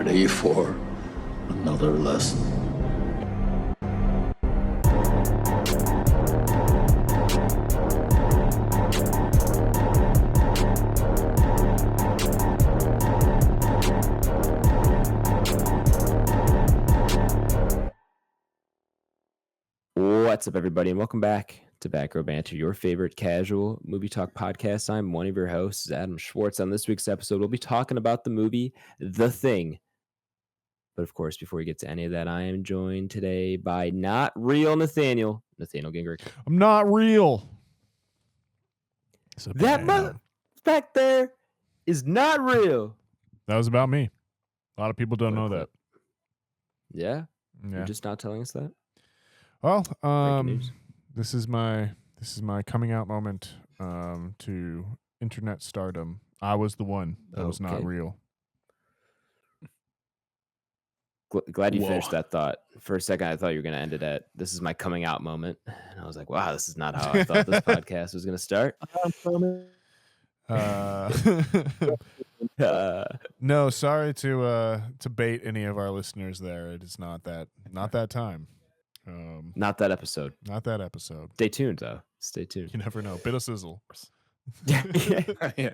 ready for another lesson? What's up, everybody, and welcome back to Back Row Banter, your favorite casual movie talk podcast. I'm one of your hosts, Adam Schwartz. On this week's episode, we'll be talking about the movie The Thing. But of course, before we get to any of that, I am joined today by not real Nathaniel Gingrich. I'm not real. That mother back there is not real. That was about me. A lot of people don't know that. Yeah? You're just not telling us that? Well, this is my coming out moment to internet stardom. I was the one that was not real. Glad you finished that thought. For a second, I thought you were going to end it at, this is my coming out moment. And I was like, wow, this is not how I thought this podcast was going to start. No, sorry to bait any of our listeners there. It is not that time. Not that episode. Not that episode. Stay tuned, though. Stay tuned. You never know. Bit of sizzle. Yeah.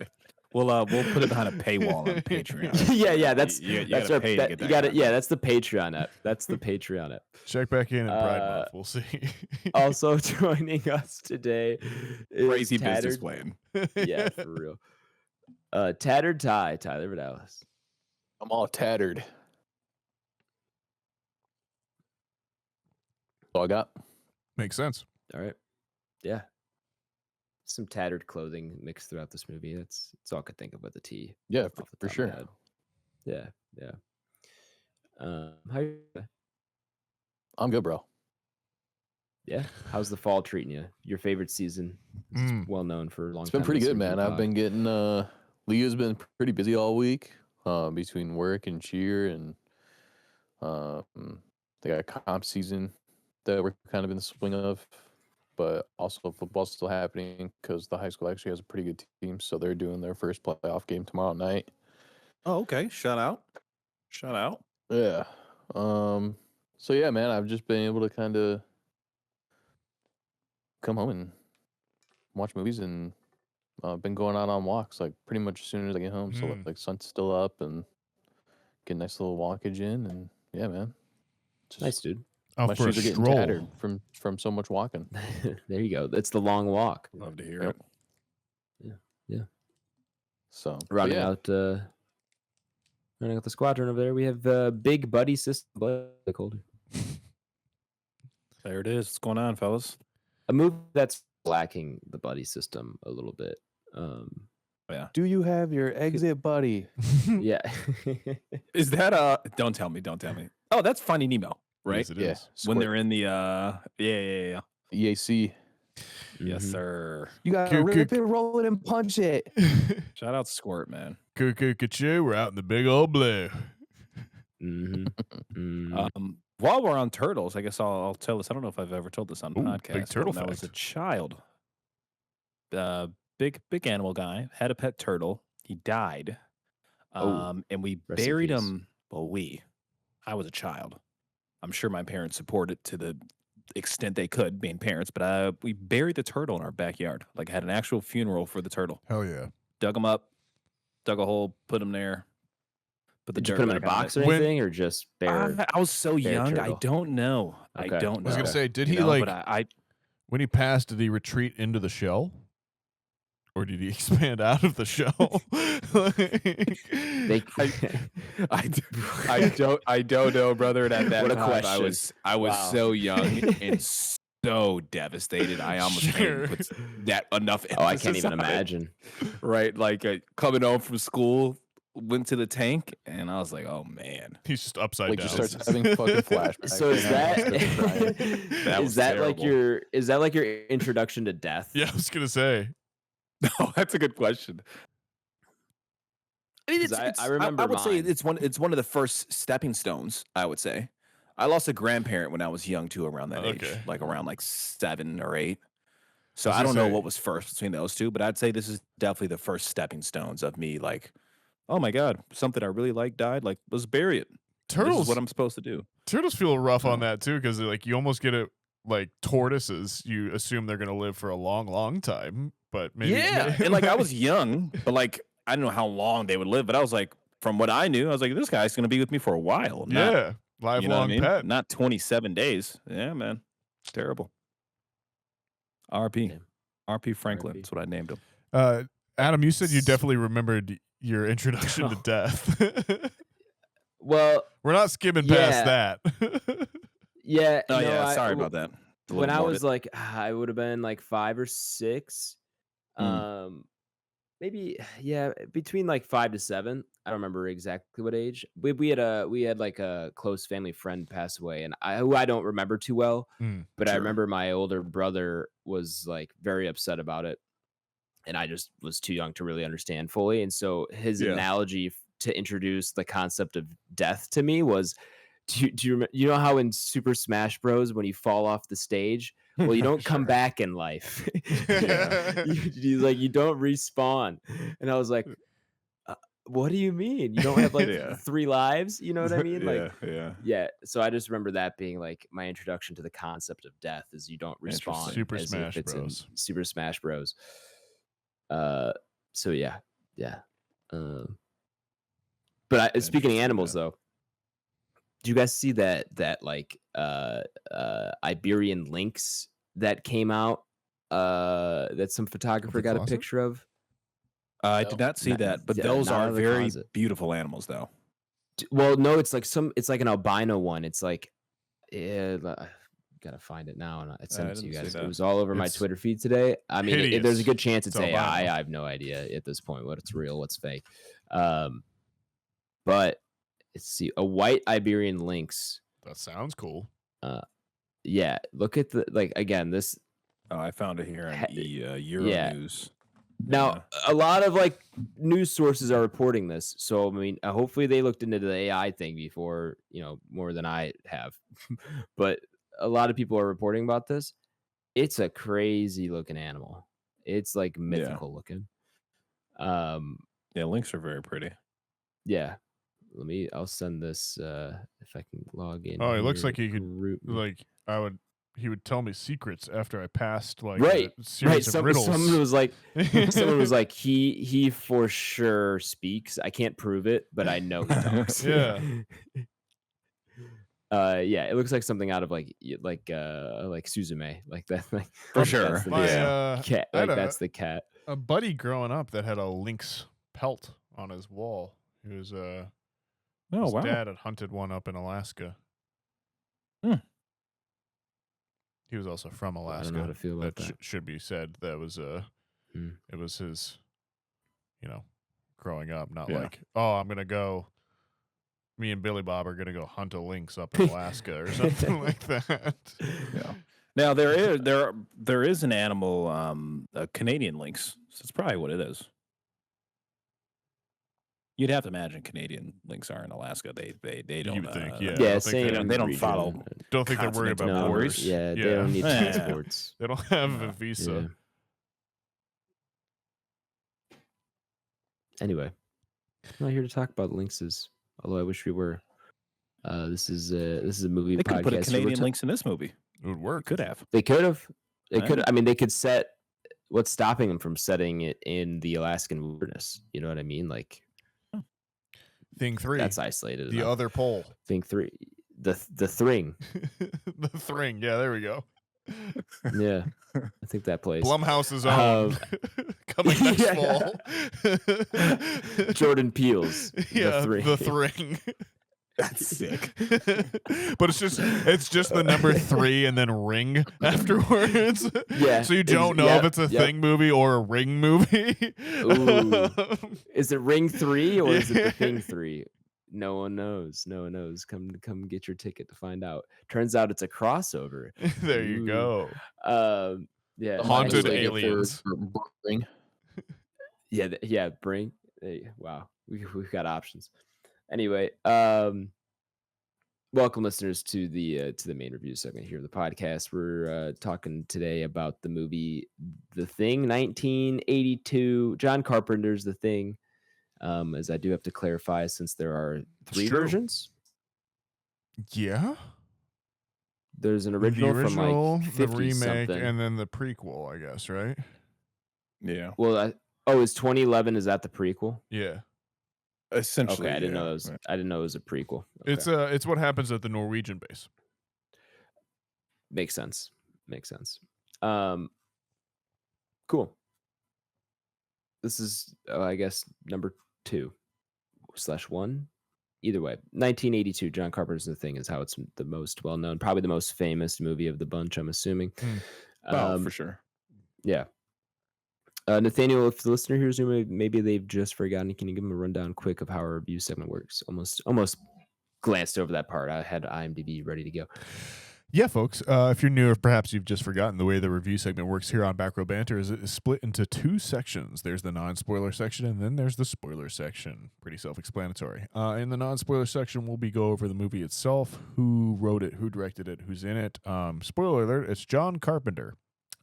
We'll put it behind a paywall on Patreon. yeah. That's that's our pay to get that. You got it. Yeah, that's the Patreon app. That's the Patreon app. Check back in at Pride Month. We'll see. Also joining us today is Crazy business plan. Yeah, for real. Tattered Ty, Tyler Vidalis. I'm all tattered. That's all I got. Makes sense. All right. Yeah. Some tattered clothing mixed throughout this movie. It's all I could think of with the T. Yeah, off the for top sure. of my head. Yeah. How you doing? I'm good, bro. Yeah. How's the fall treating you? Your favorite season? It's well known for a long time. It's been pretty good, man. Pod. I've been getting Leah's been pretty busy all week between work and cheer, and they got a comp season that we're kind of in the swing of, but also football's still happening because the high school actually has a pretty good team, so they're doing their first playoff game tomorrow night. Oh, okay. Shout out. Yeah. So yeah, man, I've just been able to kind of come home and watch movies, and been going out on walks like pretty much as soon as I get home. So like sun's still up and get a nice little walkage in, and yeah, man. Just, Nice, dude. my shoes are getting tattered from so much walking. There you go. It's the long walk. Love to hear Yep. it. Yeah. So Rounding out the squadron over there, we have big buddy system BlakeHolder. There it is. What's going on, fellas? A movie that's lacking the buddy system a little bit. do you have your exit buddy? Yeah. Is that don't tell me. Oh, that's Finding Nemo, right? Yes, it Yeah. is. When Squirt. they're in the yeah. EAC. Yes, Mhm. sir. You gotta Coo- rip coo- it, roll it, and punch it. Shout out Squirt, man. Cuckoo, we're out in the big old blue. Mhm. Mhm. While we're on turtles, I guess I'll tell this. I don't know if I've ever told this on Ooh, podcast. big turtle When I was a fact. child, big animal guy had a pet turtle. He died, and we rest in buried peace. him. Well, I was a child. I'm sure my parents supported to the extent they could, being parents. But we buried the turtle in our backyard. Like had an actual funeral for the turtle. Hell yeah. Dug him up, dug a hole, put him there. Put the Did you dirt put him in a back on box it. or anything, or just bare? I was so bare young. turtle? I don't know. Okay. I don't know. I was gonna say, did You he know, like But I when he passed? Did he retreat into the shell, or did he expand out of the shell? They, I don't know, brother. And at that What a time, question. I was Wow. so young and so devastated. I almost Sure. can't put that enough. oh, I can't emphasis even on it. imagine. Right, like coming home from school, went to the tank, and I was like, "Oh man, He's just upside Like down. just starts having fucking flashbacks. So is that That is was that like terrible. your introduction to death? Yeah, I was gonna say. no, that's a good question." I mean, 'Cause I remember I would say mine. it's one of the first stepping stones. I would say. I lost a grandparent when I was young too, around that age, Okay. like around like 7 or 8. So I was I don't gonna know say- what was first between those two, but I'd say this is definitely the first stepping stones of me like oh my God, something I really like died. Like, let's bury it. This Turtles, is what I'm supposed to do. turtles feel rough on that too, because like you almost get it like tortoises. You assume they're gonna live for a long, long time, but maybe And like I was young, but like I don't know how long they would live. But I was like, from what I knew, I was like, this guy's gonna be with me for a while. Not, yeah, lifelong you know what I mean? pet. Not 27 days. Yeah, man, terrible. RP, Yeah. RP Franklin. RP. That's what I named him. Adam, you said you definitely rememred your introduction to death. Well, We're not skimming past that. yeah. Oh no, yeah, sorry about that. A When little I morbid. was like, I would have been like 5 or 6. Maybe between like 5 to 7. I don't remember exactly what age. We had like a close family friend pass away, and who I don't remember too well, but I Sure. remember my older brother was like very upset about it, and I just was too young to really understand fully. And so his Yeah. analogy to introduce the concept of death to me was, do you know how in Super Smash Bros. When you fall off the stage, well, you don't come Sure. back in life. Yeah. you don't respawn. And I was like, what do you mean? You don't have like Yeah. 3 lives? You know what I mean? Like, yeah. So I just remember that being like my introduction to the concept of death is you don't Interesting. respawn. Super as Smash if it's in Bros. Super Smash Bros. So yeah. But speaking of Interesting, animals, yeah. though, do you guys see that like Iberian lynx that came out? That some photographer got a closet? picture of. I did not see that, but those not out are of the very closet. beautiful animals, though. Well, no, it's like an albino one. It's like, gotta find it now, and I sent I it to you didn't see guys. It that. was all over my It's Twitter feed today. I mean, there's a hideous. good chance it's It's AI. albino. I have no idea at this point what's real, what's fake. But let's see, a white Iberian lynx. That sounds cool. Yeah, look at the again this. Oh, I found it here on Euro yeah. News. Now, a lot of like news sources are reporting this. So, I mean, hopefully they looked into the AI thing before, more than I have. But a lot of people are reporting about this. It's a crazy looking animal. It's like mythical looking. Yeah, lynx are very pretty. Yeah. I'll send this if I can log in. Oh, it looks here, like he could group me. like he would tell me secrets after I passed like Right. a series of riddles. Someone was like, he for sure speaks. I can't prove it, but I know he talks. Yeah. Yeah, it looks like something out of like Suzume, like that, like For sure. That's the My, cat, I had like that's the cat. a buddy growing up that had a lynx pelt on his wall. He was his wow. dad had hunted one up in Alaska. He was also from Alaska. I don't know how to feel about that. that. Should be said. That was it was his, growing up. Not like, oh, I'm gonna go. Me and Billy Bob are gonna go hunt a lynx up in Alaska or something like that. Yeah. Now there is an animal, a Canadian lynx. So that's probably what it is. You'd have to imagine Canadian lynx are in Alaska. They don't. You would think, yeah. Yeah, I don't think same. They don't region. follow. Don't think they're worried about continental borders. boundaries. Yeah, they don't need Yeah. transports. They don't have No. a visa. Yeah. Anyway, I'm not here to talk about lynxes, although I wish we were. This is a movie They could have podcast. put a so Canadian lynx in this movie. It would work. Could have. They could have. They could. Yeah. I mean, they could set. What's stopping them from setting it in the Alaskan wilderness? You know what I mean? Like Thing 3. that's isolated. the enough. other pole. Thing 3, the thring. The thring. Yeah, there we go. Yeah, I think that plays. Blumhouse's own. Coming next Yeah. fall. Jordan Peele's Yeah, The the Thring. thring. That's sick. But it's just the number 3 and then ring afterwards. Yeah. So you don't know if it's a Yep. thing movie or a ring movie. Ooh. Is it Ring 3 or is it Yeah. The Thing 3? No one knows. No one knows. Come get your ticket to find out. Turns out it's a crossover. There you Ooh. go. Yeah. Haunted anyway, aliens. Bring. Yeah. Bring. Wow. We've got options. Anyway, welcome listeners to the main review segment here of the podcast. We're talking today about the movie The Thing, 1982. John Carpenter's The Thing. as I do have to clarify since there are 3 true. versions. Yeah. There's an The original original, from like the 50 remake, something. and then the prequel, I guess, right? Yeah. Well, is 2011? Is that the prequel? Yeah. Essentially. Okay, I didn't yeah. know it was. I didn't know it was a prequel. Okay. It's what happens at the Norwegian base. Makes sense. Makes sense. Cool. This is, I guess, number 2/1. Either way, 1982. John Carpenter's The Thing is how it's the most well known, probably the most famous movie of the bunch. I'm assuming. Oh, for sure. Yeah. Nathaniel, if the listener hears you, maybe they've just forgotten. Can you give them a rundown quick of how our review segment works? Almost glanced over that part. I had IMDb ready to go. Yeah, folks. If you're new, or perhaps you've just forgotten, the way the review segment works here on Back Row Banter is it is split into 2 sections. There's the non-spoiler section, and then there's the spoiler section. Pretty self-explanatory. In the non-spoiler section, we'll go over the movie itself, who wrote it, who directed it, who's in it. Spoiler alert, it's John Carpenter.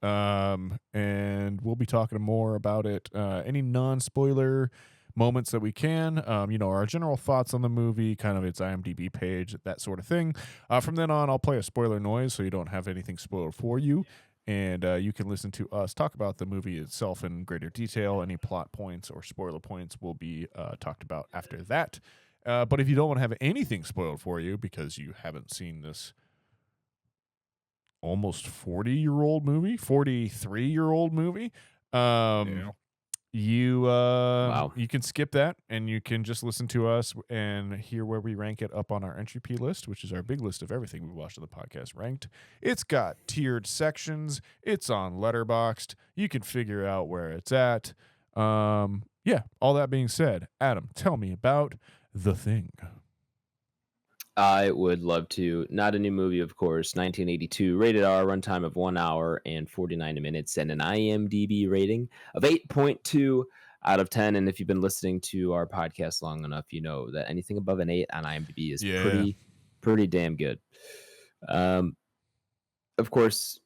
And we'll be talking more about it. Any non-spoiler moments that we can, our general thoughts on the movie, kind of its IMDb page, that sort of thing. From then on, I'll play a spoiler noise so you don't have anything spoiled for you, and you can listen to us talk about the movie itself in greater detail. Any plot points or spoiler points will be talked about after that. But if you don't want to have anything spoiled for you because you haven't seen this almost 40-year-old movie, 43-year-old movie, you can skip that and you can just listen to us and hear where we rank it up on our Entropy list, which is our big list of everything we watched on the podcast ranked. It's got tiered sections. It's on Letterboxd. You can figure out where it's at. All that being said, Adam, tell me about The Thing. I would love to. Not a new movie, of course. 1982, rated R, runtime of 1 hour and 49 minutes, and an IMDb rating of 8.2 out of 10. And if you've been listening to our podcast long enough, you know that anything above an 8 on IMDb is pretty damn good. Of course,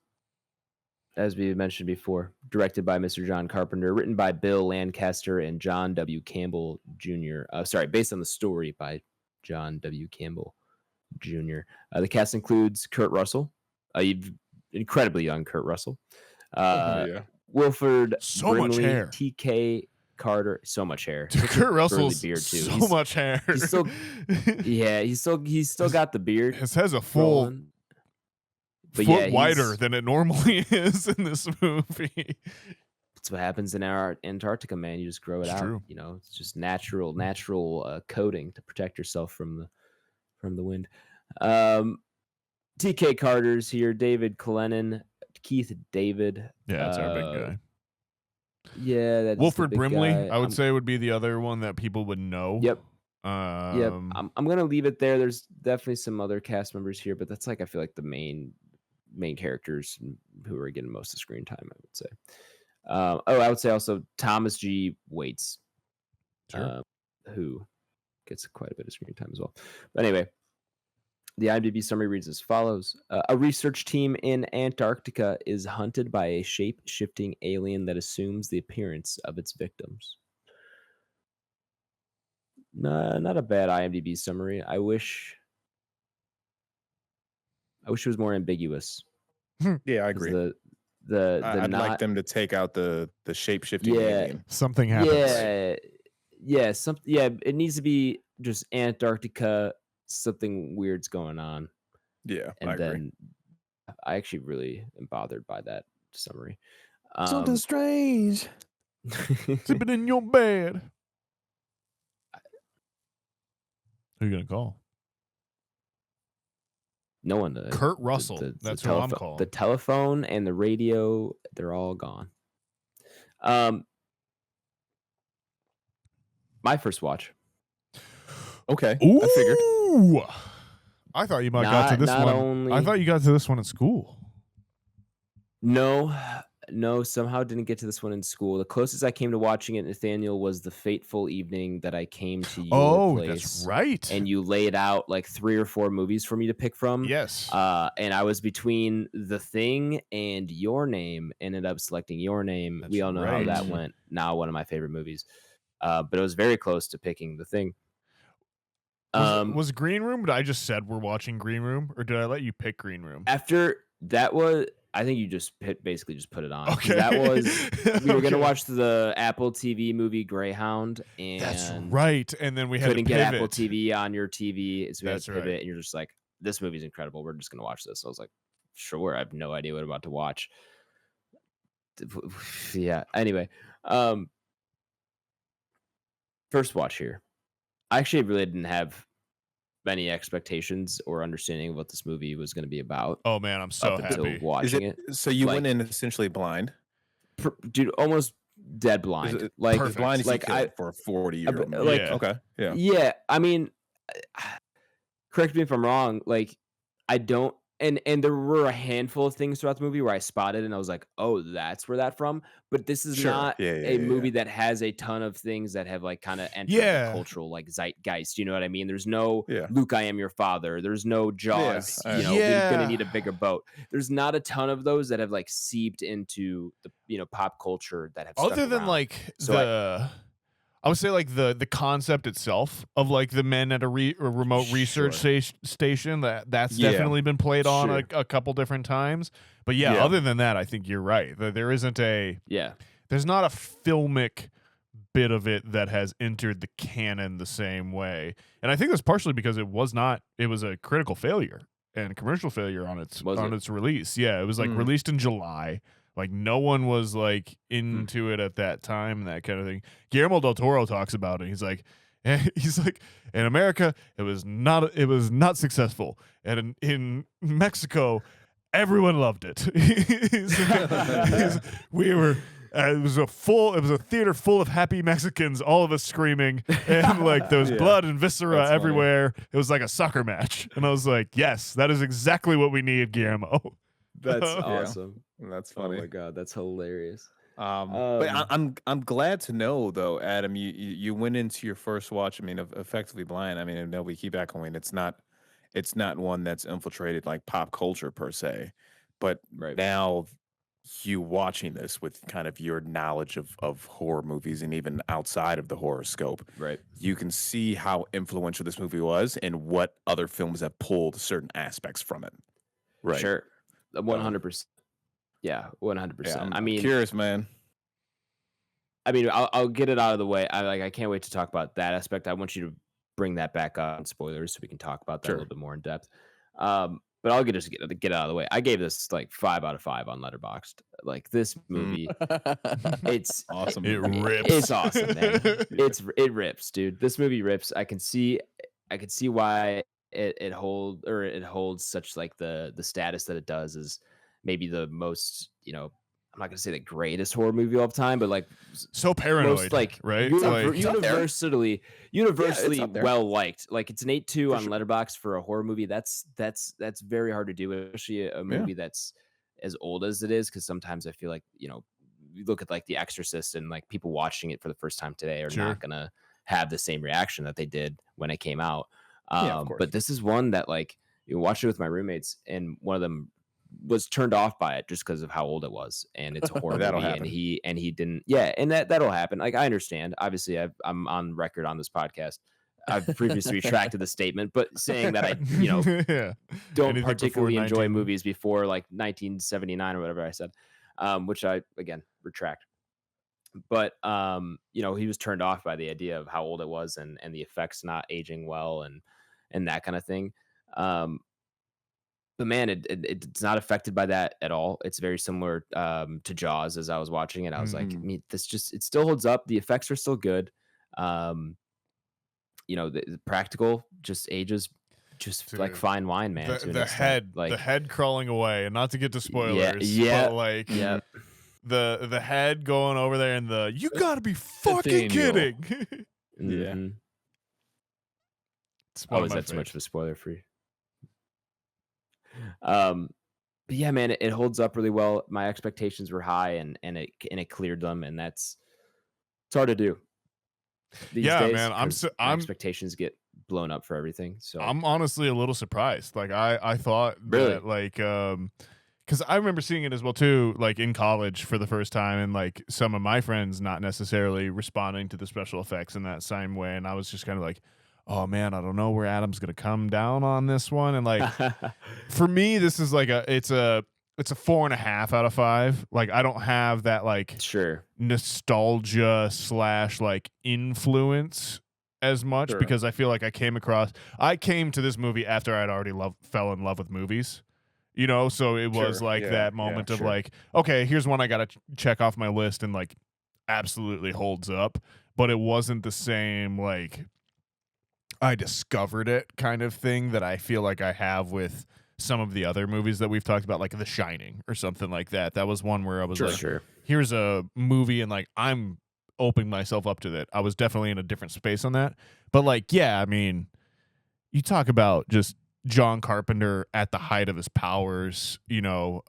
as we mentioned before, directed by Mr. John Carpenter, written by Bill Lancaster and John W. Campbell Jr. Based on the story by John W. Campbell Jr. The cast includes Kurt Russell, incredibly young Kurt Russell, Wilford so much Brimley, hair. T.K. Carter, so much hair. Kurt Russell's beard too. So much hair. He's still got the beard. It has a full foot wider than it normally is in this movie. That's what happens in our Antarctica, man. You just grow it out. True. It's just natural coating to protect yourself from the wind. T.K. Carter's here. David Clennon, Keith David. Yeah, that's our big guy. Yeah, that's Wilford Brimley. guy. I would say would be the other one that people would know. Yep. I'm gonna leave it there. There's definitely some other cast members here, but that's I feel like the main characters who are getting most of the screen time, I would say. I would say also Thomas G. Waits, who gets quite a bit of screen time as well. But anyway, the IMDb summary reads as follows. A research team in Antarctica is hunted by a shape-shifting alien that assumes the appearance of its victims. Not a bad IMDb summary. I wish it was more ambiguous. Yeah, I agree. I'd like them to take out the shape-shifting alien. Something happens. Yeah, it needs to be just Antarctica, something weird's going on. Yeah, and I agree. Then I actually really am bothered by that summary. Something strange. Sleeping in your bed. Who are you gonna call? No one. Kurt Russell. That's who I'm calling. The telephone and the radio, they're all gone. My first watch. Okay. Ooh, I figured. I thought you might got to this one. I thought you got to this one at school. No, somehow didn't get to this one in school. The closest I came to watching it, Nathaniel, was the fateful evening that I came to your place. That's right. And you laid out 3 or 4 movies for me to pick from. Yes. And I was between The Thing and Your Name. Ended up selecting Your Name. We all know how that went. Now one of my favorite movies. but it was very close to picking The Thing. Was Green Room? I just said we're watching Green Room, or did I let you pick Green Room? After that was, I think you just basically just put it on. Okay. That was, we were going to Okay. watch the Apple TV movie Greyhound, and That's right. And then we had couldn't to get pivot. Apple TV on your TV, so we had That's to pivot, right. and you're just like, this movie's incredible. We're just going to watch this. So I was like, sure. I have no idea what I'm about to watch. Yeah. Anyway, first watch here. I actually really didn't have many expectations or understanding of what this movie was going to be about. Oh man, I'm so up until happy. watching it. So you Like- went in essentially blind. Dude, almost dead blind. Like perfect. Blind as like you I could for a 40-year-old movie. like Yeah. Okay. Yeah. yeah. I mean, correct me if I'm wrong. Like I don't. And there were a handful of things throughout the movie where I spotted and I was like, oh, that's where that from. But this is Sure. not Yeah, a movie that has a ton of things that have like kind of entered Yeah. the cultural like zeitgeist. You know what I mean? There's no Yeah. Luke, I am your father. There's no Jaws. Yeah. You know, Yeah. we're gonna need a bigger boat. There's not a ton of those that have like seeped into the pop culture that have stuck Other than around. like So I would say like the concept itself of like the men at a remote research station that's Yeah. definitely been played on Sure. a couple different times. But yeah, Yeah. other than that, I think you're right. There isn't yeah. there's not a filmic bit of it that has entered the canon the same way. And I think that's partially because it was a critical failure and commercial failure on its Was it? its release. Yeah, it was like Mm. released in July. Like no one was like into it at that time and that kind of thing. Guillermo del Toro talks about it. He's like in America it was not successful, and in Mexico everyone loved it. It was a theater full of happy Mexicans, all of us screaming, and like there was Yeah. blood and viscera That's funny. everywhere. It was like a soccer match, and I was like, yes, that is exactly what we need, Guillermo. That's Yeah. awesome. That's Oh funny. my god, that's hilarious. But I'm glad to know though, Adam, you went into your first watch. I mean, effectively blind. I mean, I know we keep echoing. It's not one that's infiltrated like pop culture per se, but Right. now you watching this with kind of your knowledge of horror movies and even outside of the horror scope, Right. you can see how influential this movie was and what other films have pulled certain aspects from it. Right. Sure. 100%. Yeah, 100%. Yeah, I'm I mean, curious, man. I'll get it out of the way. I can't wait to talk about that aspect. I want you to bring that back up in spoilers so we can talk about that a Sure. little bit more in depth. But I'll get it out of the way. I gave this like 5 out of 5 on Letterboxd. Like this movie, it's awesome. It movie. rips. It's awesome, man. It rips, dude. This movie rips. I can see why it holds such like the status that it does is maybe the most, I'm not gonna say the greatest horror movie of all time, but like So paranoid, most like right? uni- Like, It's up there. universally up there. well liked. Like it's an 8.2 For on sure. Letterboxd for a horror movie. That's very hard to do, especially a movie that's as old as it is. Because sometimes I feel like you look at like The Exorcist and like people watching it for the first time today are Sure. not gonna have the same reaction that they did when it came out. Yeah, of course. But this is one that like you watch it with my roommates, and one of them was turned off by it just because of how old it was, and it's a horror That'll movie, happen. and he didn't. Yeah, and that'll happen. Like I understand. Obviously, I'm on record on this podcast. I've previously retracted the statement, but saying that I yeah. don't Anything particularly before enjoy 19 movies before like 1979 or whatever I said, which I again retract. But he was turned off by the idea of how old it was and the effects not aging well and that kind of thing. But man, it's not affected by that at all. It's very similar to Jaws. As I was watching it, I was like, it still holds up. The effects are still good. The practical just ages just like Dude, fine wine, man. to an extent. the head crawling away, and not to get to spoilers, yeah, but like yeah. the head going over there and you gotta be fucking Nathaniel. kidding. Yeah. Mhm. It's one Oh, of is my that too much faves. of a spoiler for you? But yeah, man, it holds up really well. My expectations were high, and it cleared them, and it's hard to do these Yeah, days. man, 'cause my expectations get blown up for everything. So I'm honestly a little surprised. Like I thought Really? that like because I remember seeing it as well too, like in college for the first time, and like some of my friends not necessarily responding to the special effects in that same way, and I was just kind of like, oh man, I don't know where Adam's gonna come down on this one, and like for me, this is like it's a 4.5 out of 5. Like I don't have that like Sure. nostalgia / like influence as much Sure. because I feel like I came to this movie after I'd already fell in love with movies, you know, so it was Sure. like Yeah, that yeah, moment of sure. like, okay, here's one I gotta check off my list and like absolutely holds up, but it wasn't the same like I discovered it kind of thing that I feel like I have with some of the other movies that we've talked about, like The Shining or something like that. That was one where I was Sure. like, Sure. here's a movie, and like I'm opening myself up to that. I was definitely in a different space on that. But like, yeah, I mean, you talk about just John Carpenter at the height of his powers, you know,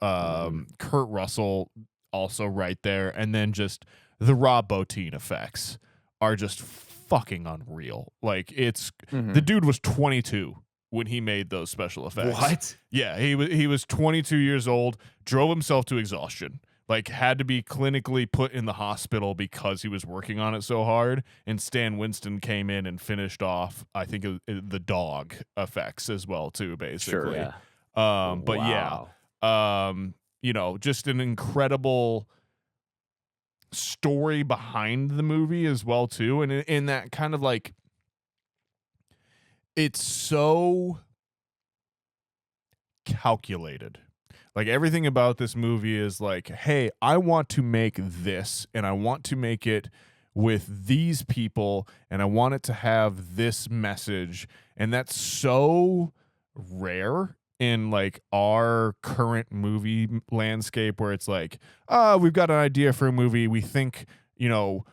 Kurt Russell also right there, and then just the Rob Bottin effects are just fucking unreal. Like the Mhm. dude was 22 when he made those special effects. What? Yeah, he was 22 years old, drove himself to exhaustion. Like had to be clinically put in the hospital because he was working on it so hard. And Stan Winston came in and finished off, I think, the dog effects as well too, basically. Yeah. But yeah, you know, just an incredible story behind the movie as well too, and in that kind of like, it's so calculated. Like everything about this movie is like, hey, I want to make this, and I want to make it with these people, and I want it to have this message, and that's so rare in like our current movie landscape where it's like, we've got an idea for a movie, we think, you know,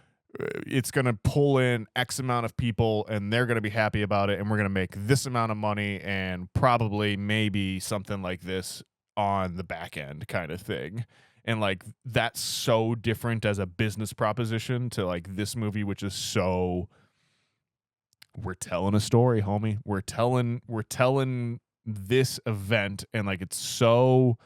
it's going to pull in X amount of people and they're going to be happy about it, and we're going to make this amount of money and probably maybe something like this on the back end kind of thing. And like that's so different as a business proposition to like this movie, which is so, we're telling a story, homie. We're telling this event, and like it's so,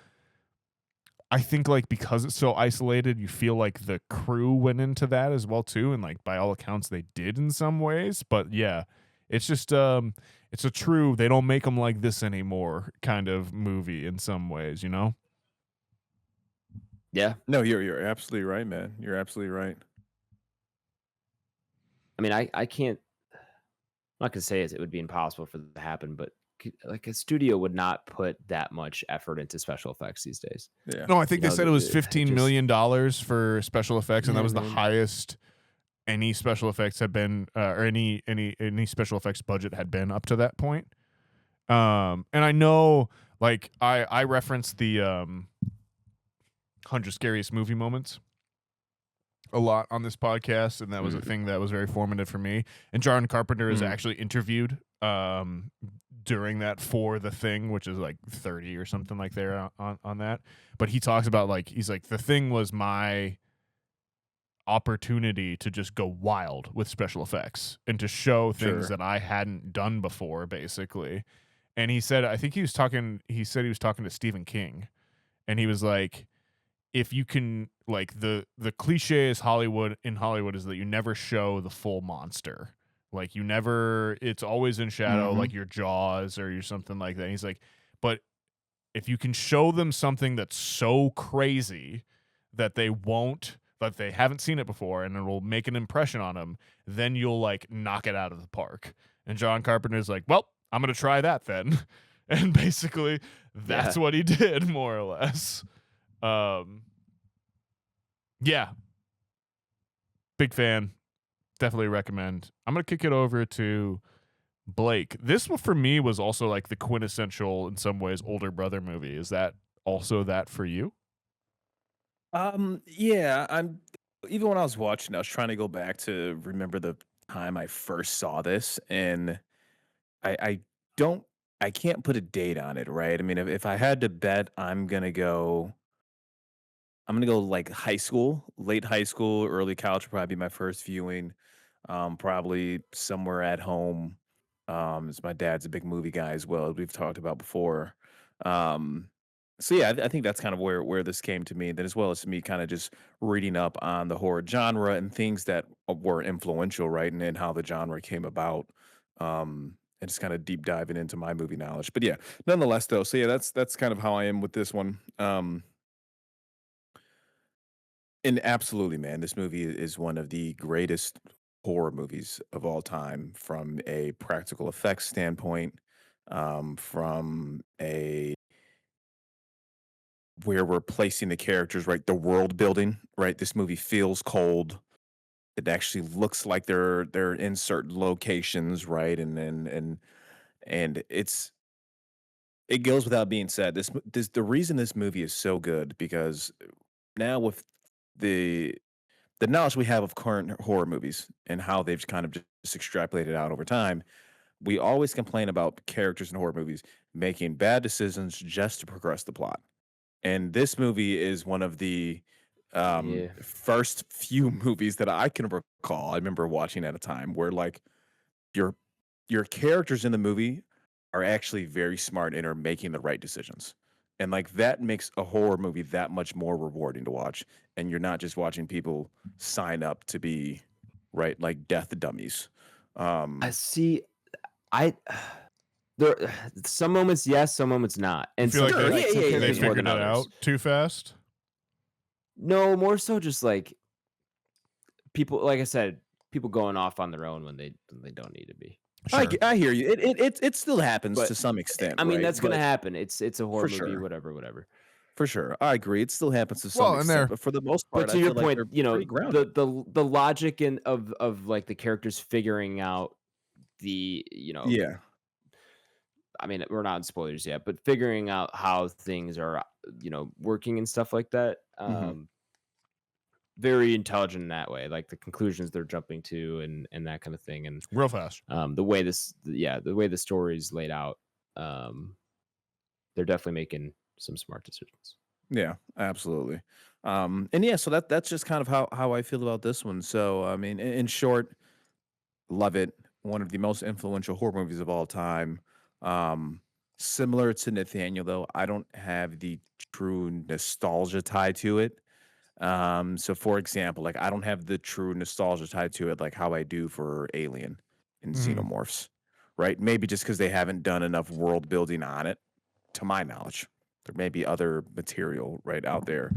I think like because it's so isolated, you feel like the crew went into that as well too, and like by all accounts they did in some ways. But yeah, it's just it's a true, they don't make them like this anymore kind of movie in some ways, you know. Yeah. No, you're absolutely right, man. You're absolutely right. I mean, I can't. I'm not gonna say it would be impossible for that to happen, but like a studio would not put that much effort into special effects these days. Yeah. No, I think You they know, said it was just- $15 million for special effects, and that Yeah, was the man. highest any special effects had been, or any special effects budget had been up to that point. And I know, like I referenced the 100 Scariest Movie Moments a lot on this podcast, and that was a thing that was very formative for me. And John Carpenter is actually interviewed during that for The Thing, which is like 30 or something like there on that. But he talks about like, he's like, The Thing was my opportunity to just go wild with special effects and to show things that I hadn't done before, basically. And he said, I think he said he was talking to Stephen King, and he was like, if you can, like, the cliche is in Hollywood is that you never show the full monster. Like it's always in shadow, like your Jaws or your something like that. And he's like, but if you can show them something that's so crazy that they haven't seen it before and it will make an impression on them, then you'll like knock it out of the park. And John Carpenter's like, well, I'm going to try that then. And basically that's what he did, more or less. Yeah. Big fan. Definitely recommend. I'm going to kick it over to Blake. This one for me was also like the quintessential, in some ways, older brother movie. Is that also that for you? Yeah, I'm even when I was watching, I was trying to go back to remember the time I first saw this, and I don't I can't put a date on it, right? I mean, if I had to bet, I'm gonna go like high school, late high school, early college would probably be my first viewing. Probably somewhere at home. As my dad's a big movie guy as well, as we've talked about before. Um, So yeah, I think that's kind of where this came to me. Then as well as me kind of just reading up on the horror genre and things that were influential, right, and then how the genre came about. And just kind of deep diving into my movie knowledge. But yeah, nonetheless though, so yeah, that's kind of how I am with this one. And absolutely, man, this movie is one of the greatest horror movies of all time from a practical effects standpoint, from a where we're placing the characters, right? The world building, right? This movie feels cold. It actually looks like they're in certain locations, right? And it goes without being said. This the reason this movie is so good because now with the the knowledge we have of current horror movies and how they've kind of just extrapolated out over time, we always complain about characters in horror movies making bad decisions just to progress the plot. And this movie is one of the Yeah. first few movies that I can recall. I remember watching at a time where like your your characters in the movie are actually very smart and are making the right decisions. And like that makes a horror movie that much more rewarding to watch. And you're not just watching people sign up to be right like death dummies. I Um see. I there some moments yes, some moments not, You and feel like some Sure, they, like some yeah, they characters more figured than it others. out too fast? No, more so just like people. Like I said, people going off on their own when they don't need to be. Sure. I hear you. It still happens But to some extent, I mean, right? that's gonna But happen. It's a horror for movie, sure. whatever. For sure. I agree. It still happens to some Well, and extent, they're but for the most But part, to I your feel like point, they're you know, pretty grounded. the logic in of like the characters figuring out the, you know, Yeah. I mean, we're not in spoilers yet, but figuring out how things are, you know, working and stuff like that. Mhm. Very intelligent in that way, like the conclusions they're jumping to and that kind of thing. And real fast. the way the way the story's laid out, they're definitely making some smart decisions. Yeah, absolutely. And yeah, so that's just kind of how I feel about this one. So, I mean, in short, love it. One of the most influential horror movies of all time. Um, Similar to Nathaniel, though, I don't have the true nostalgia tied to it. So for example, like I don't have the true nostalgia tied to it like how I do for Alien and Mhm. Xenomorphs, right? Maybe just because they haven't done enough world building on it, to my knowledge. There may be other material right out there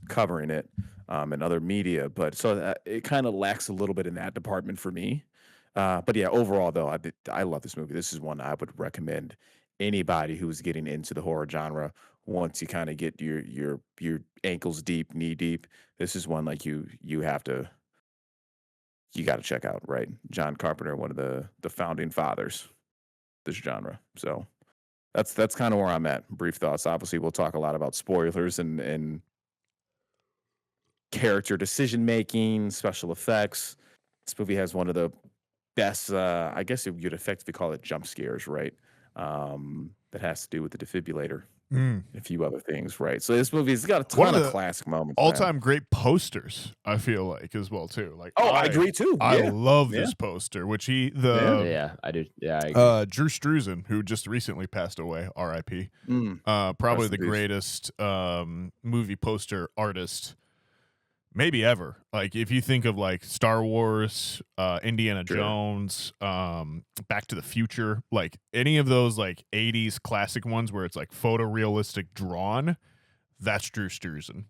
covering it, and other media, but so that it kind of lacks a little bit in that department for me. But yeah, overall though, I love this movie. This is one I would recommend anybody who's getting into the horror genre. Once you kind of get your ankles deep, knee deep, this is one like you have to you got to check out, right? John Carpenter, one of the founding fathers of this genre. So that's kind of where I'm at. Brief thoughts. Obviously, we'll talk a lot about spoilers and character decision making, special effects. This movie has one of the best, I guess you'd effectively call it jump scares, right? That has to do with the defibrillator Mm. and a few other things, right? So this movie's got a One ton of of the classic moments, man. all-time great posters, I feel like, as well too. Like Oh, I agree too. I Yeah, love yeah, this poster, which Yeah. Yeah, I do. Yeah, I agree. Drew Struzan, who just recently passed away, R.I.P. Mm, Probably rest the in peace. greatest movie poster artist maybe ever. Like if you think of like Star Wars, Indiana Sure. Jones, Back to the Future, like any of those like 80s classic ones where it's like photorealistic drawn, that's Drew Struzan.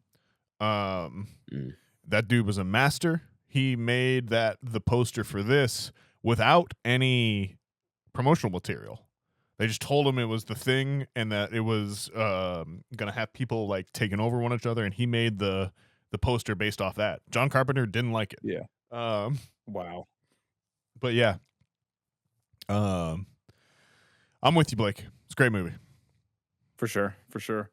Mm. That dude was a master. He made the poster for this without any promotional material. They just told him it was the thing and that it was gonna have people like taking over one another, and he made the poster based off that. John Carpenter didn't like it. Yeah. Wow. But yeah. I'm with you, Blake. It's a great movie. For sure. For sure.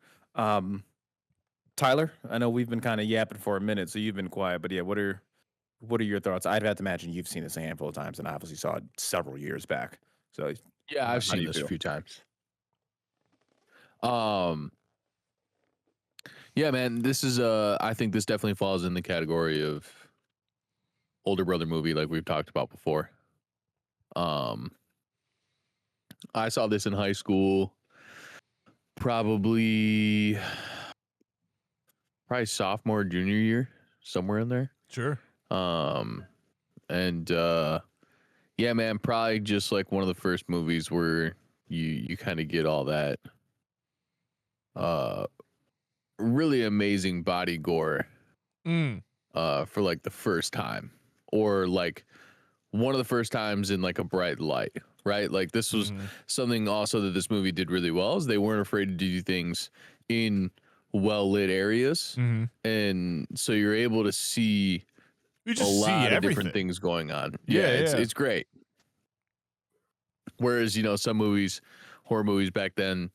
Tyler, I know we've been kind of yapping for a minute, so you've been quiet, but yeah, what are your thoughts? I'd have to imagine you've seen this a handful of times and obviously saw it several years back. So Yeah, I've how do seen you this a feel? few times. Yeah, man, this is I think this definitely falls in the category of older brother movie like we've talked about before. I saw this in high school. probably sophomore, junior year, somewhere in there. Sure. And yeah, man, probably just like one of the first movies where you kind of get all that really amazing body gore for like the first time, or like one of the first times in like a bright light, right? Like this was something also that this movie did really well, is they weren't afraid to do things in well lit areas, and so you're able to see You a just see lot of everything. different things going on. Yeah, it's great. Whereas, you know, some movies, horror movies back then,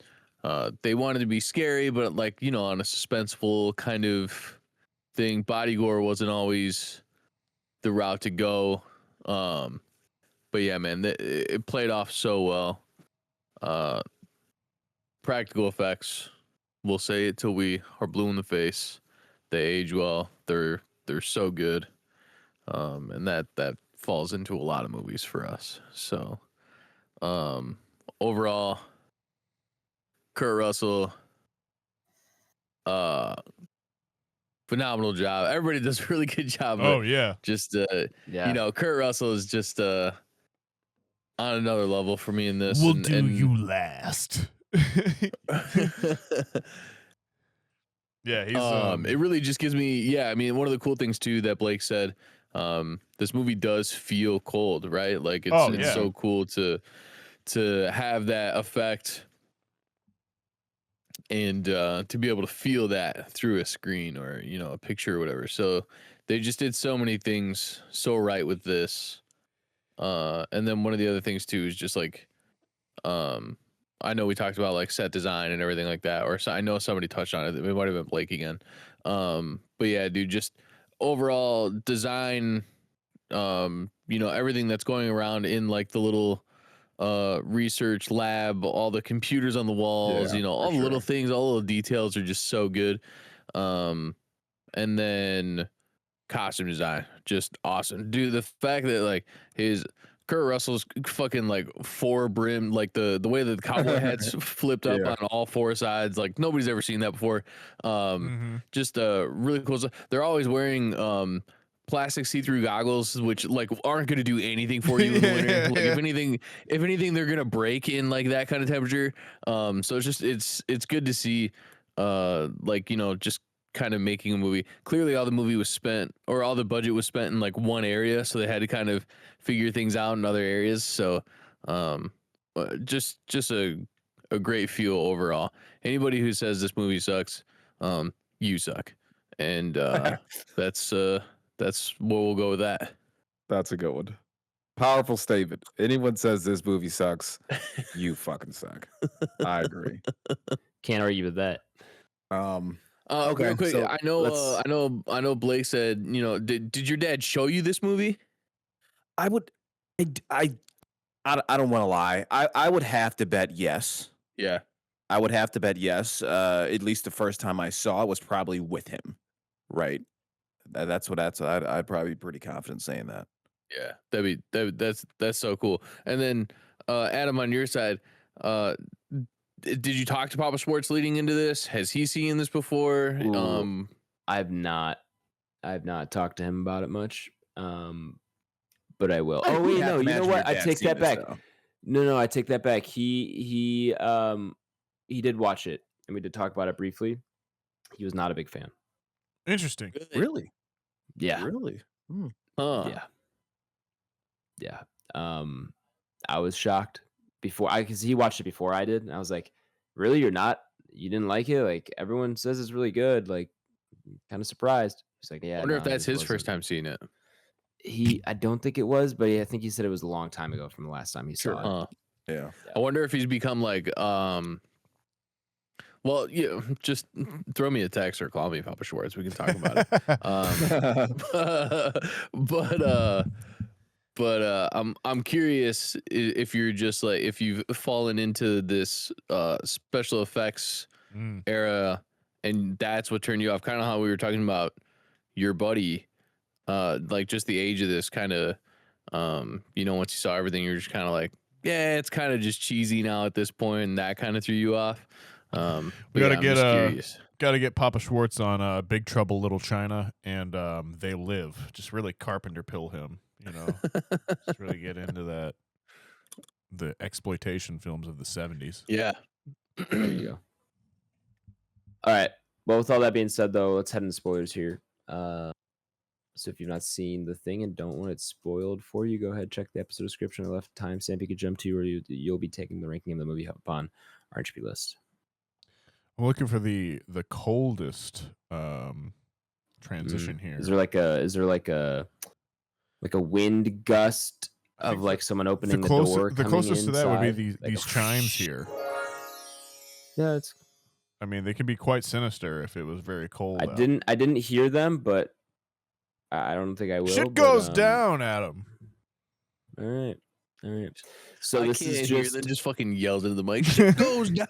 they wanted to be scary, but like, you know, on a suspenseful kind of thing. Body gore wasn't always the route to go. But yeah, man, it played off so well. Practical effects, we'll say it till we are blue in the face. They age well. They're so good. And that falls into a lot of movies for us. So, overall, Kurt Russell, phenomenal job. Everybody does a really good job. Oh yeah. Just you know, Kurt Russell is just on another level for me in this. We'll do you last. Yeah, he's it really just gives me, I mean, one of the cool things too that Blake said, this movie does feel cold, right? Like it's so cool to have that effect and to be able to feel that through a screen or, you know, a picture or whatever. So they just did so many things so right with this. And then one of the other things too is just like, I know we talked about like set design and everything like that, or I know somebody touched on it. It might have been Blake again. But yeah, dude, just overall design, you know, everything that's going around in like the little research lab, all the computers on the walls, you know, all the little things, all the details are just so good. And then costume design, just awesome, dude. The fact that like Kurt Russell's fucking like four brim, like the way that the cowboy hats flipped up on all four sides, like nobody's ever seen that before. Just really cool stuff. They're always wearing plastic see-through goggles, which like aren't going to do anything for you in the winter. Like if anything, they're going to break in like that kind of temperature. So it's just it's good to see, like, you know, just kind of making a movie. Clearly all the movie was spent, or all the budget was spent in like one area, so they had to kind of figure things out in other areas. So just a great feel overall. Anybody who says this movie sucks, you suck. And that's what we'll go with that. That's a good one. Powerful statement. Anyone says this movie sucks, you fucking suck. I agree. Can't argue with that. Okay, real quick, so I know Blake said, you know, did your dad show you this movie? I don't want to lie. I would have to bet yes. Yeah. I would have to bet yes. At least the first time I saw it was probably with him, right? I'd probably be pretty confident saying that. Yeah, that's so cool. And then Adam, on your side, did you talk to Papa Schwartz leading into this? Has he seen this before? Ooh, I've not talked to him about it much. But I will. Oh wait, no, you know what? I take that back. No, I take that back. He did watch it, and we did talk about it briefly. He was not a big fan. Interesting. Really? Yeah. Really? Yeah. I was shocked because he watched it before I did, and I was like, "Really? You didn't like it? Like everyone says it's really good. Like, kind of surprised." He's like, "Yeah." I wonder if that's his first time seeing it. I don't think it was, but I think he said it was a long time ago from the last time he saw it. Yeah. I wonder if he's become like, well, yeah, just throw me a text or call me, Papa Schwartz. We can talk about it. But I'm curious if you're just like, if you've fallen into this special effects era, and that's what turned you off. Kind of how we were talking about your buddy, like just the age of this kind of, you know, once you saw everything, you're just kind of like, yeah, it's kind of just cheesy now at this point, and that kind of threw you off. We But gotta yeah, I'm get just curious. Got to get Papa Schwartz on Big Trouble Little China and They Live. Just really Carpenter pill him, you know. Just really get into the exploitation films of the 70s. Yeah. There you go. All right. Well, with all that being said, though, let's head into spoilers here. So if you've not seen The Thing and don't want it spoiled for you, go ahead, check the episode description. I left timestamp you could jump to, or you'll be taking the ranking of the movie up on our Entropy list. I'm looking for the coldest transition here. Is there like a wind gust of like someone opening the door? The closest to that would be inside? these chimes here. Yeah, it's. I mean, they can be quite sinister if it was very cold. I didn't hear them, but I don't think I will. Shit goes down, Adam. All right. So I this can't is hear just them, just fucking yelled into the mic. Shit goes down.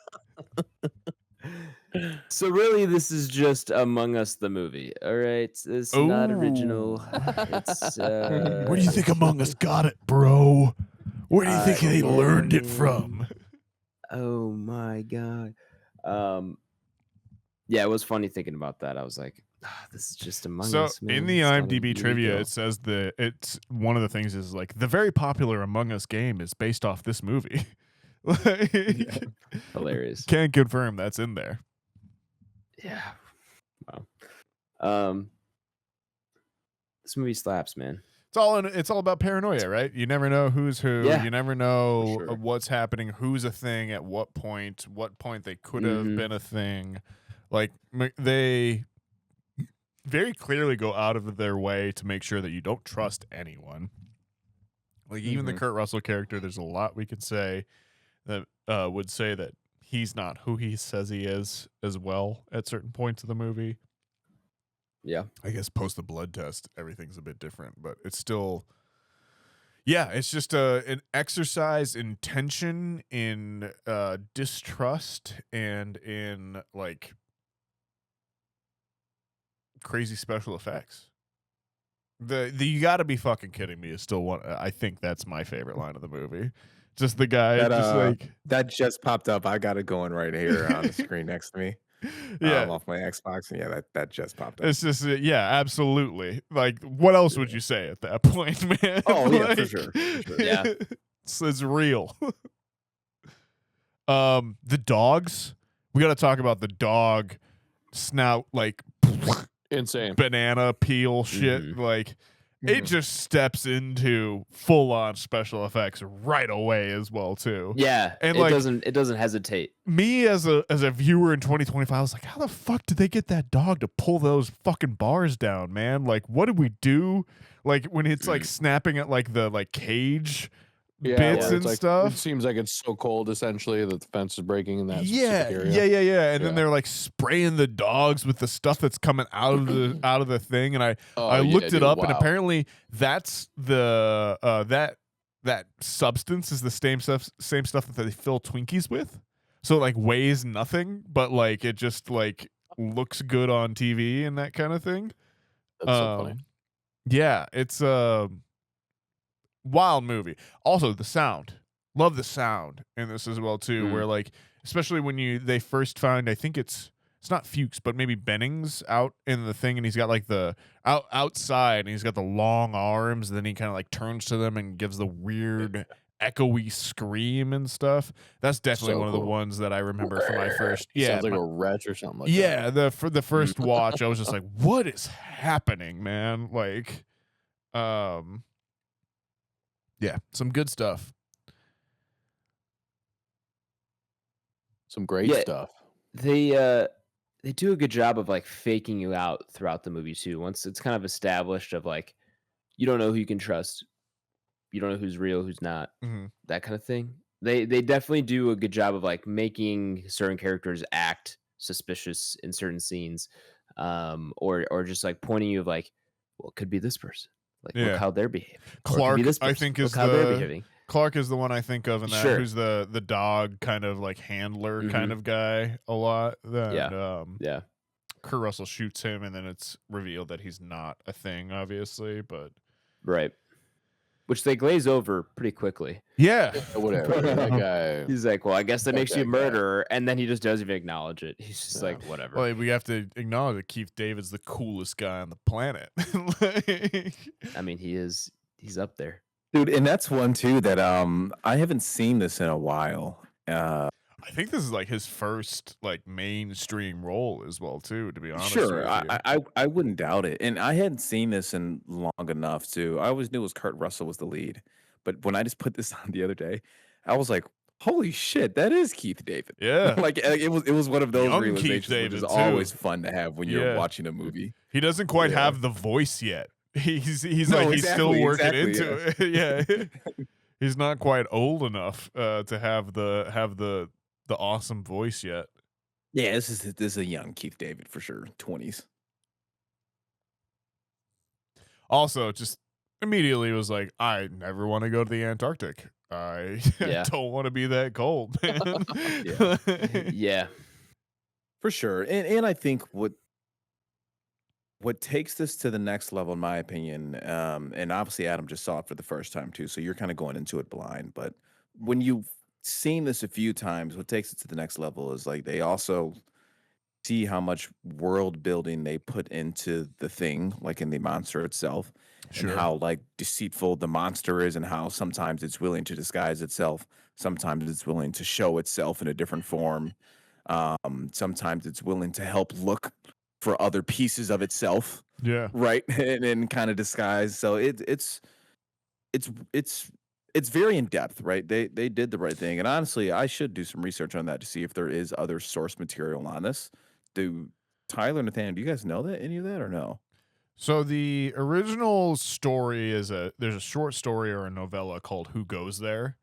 So really, this is just Among Us the movie. All right, it's not original. It's Where do you think Among Us got it, bro? Where do you think they learned it from? Oh my god. Yeah, it was funny thinking about that. I was like, this is just Among Us. So Man. in the It's not IMDb a trivia, legal. it says it's one of the things is like the very popular Among Us game is based off this movie. Hilarious. Can't confirm that's in there. Yeah. Wow. This movie slaps, man. It's all about paranoia, right? You never know who's who. Yeah, You never know for sure. what's happening, who's a thing at what point they could have been a thing. Like they very clearly go out of their way to make sure that you don't trust anyone. Like even the Kurt Russell character, there's a lot we could say that would say that he's not who he says he is as well at certain points of the movie. Yeah. I guess post the blood test, everything's a bit different, but it's still, yeah, it's just an exercise in tension, in distrust, and in like crazy special effects. The you got to be fucking kidding me is still one. I think that's my favorite line of the movie. Just the guy, that just popped up. I got it going right here on the screen next to me. Yeah, Off my Xbox. Yeah, that just popped up. it's just yeah, absolutely. Like, what else would you say at that point, man? Oh yeah, Like, for sure. Yeah. it's real. The dogs. We got to talk about the dog snout, like Insane. banana peel shit. Like, it just steps into full on special effects right away as well too. Yeah. And it doesn't hesitate. Me as a viewer in 2025, I was like, how the fuck did they get that dog to pull those fucking bars down, man? Like, what did we do? Like when it's like snapping at like the like cage bits and stuff. It seems like it's so cold essentially that the fence is breaking in that Yeah. specific area. And then they're like spraying the dogs with the stuff that's coming out of the thing. And I looked it up, and apparently that's the that substance is the same stuff that they fill Twinkies with. So it like weighs nothing, but like it just like looks good on TV and that kind of thing. That's so funny. Yeah, it's wild movie. Also, the sound. Love the sound in this as well too. Where like, especially when they first find, I think it's not Fuchs, but maybe Bennings out in the thing, and he's got like the outside, and he's got the long arms. And then he kind of like turns to them and gives the weird echoey scream and stuff. That's definitely one of the ones that I remember from my first. Yeah, sounds like a wretch or something like that. For the first watch, I was just like, "What is happening, man?" Like, yeah, some good stuff. Some great stuff. They do a good job of like faking you out throughout the movie too. Once it's kind of established of like, you don't know who you can trust, you don't know who's real, who's not, that kind of thing. They definitely do a good job of like making certain characters act suspicious in certain scenes, or just like pointing you of like, well, it could be this person. Like, look how they're behaving. Clark, this person. I think, is how they're behaving. Clark is the one I think of in that, who's the dog kind of like handler kind of guy a lot. Then, Kurt Russell shoots him, and then it's revealed that he's not a thing, obviously. But right, which they glaze over pretty quickly. Yeah. Whatever. That guy. He's like, well, I guess that makes you a that guy. murderer, and then he just doesn't even acknowledge it. He's just Yeah. like, whatever. Well, we have to acknowledge that Keith David's the coolest guy on the planet. Like, I mean, he's up there. Dude, and that's one too that I haven't seen this in a while. I think this is like his first like mainstream role as well too, to be honest. Sure, with you. I wouldn't doubt it, and I hadn't seen this in long enough to. I always knew it was Kurt Russell was the lead, but when I just put this on the other day, I was like, "Holy shit, that is Keith David!" Yeah. like it was one of those Young Keith realizations, which David, is too. always fun to have when you're Yeah. watching a movie. He doesn't quite Yeah. have the voice yet. He's No, like he's still exactly, working exactly, into it. Yeah. He's not quite old enough to have the awesome voice yet. Yeah, this is a young Keith David for sure, 20s. Also, just immediately was like, I never want to go to the Antarctic. I Yeah. don't want to be that cold, man. Yeah. Yeah. For sure. And I think what takes this to the next level, in my opinion, and obviously Adam just saw it for the first time too, so you're kind of going into it blind. But when you've seen this a few times, what takes it to the next level is like they also see how much world building they put into the thing, like in the monster itself, and how like deceitful the monster is, and how sometimes it's willing to disguise itself, sometimes it's willing to show itself in a different form. Sometimes it's willing to help look for other pieces of itself, Yeah. right? and kind of disguise. So it's very in depth, right? They did the right thing, and honestly, I should do some research on that to see if there is other source material on this. Do Tyler and Nathaniel, do you guys know that any of that or no? So the original story is there's a short story or a novella called Who Goes There,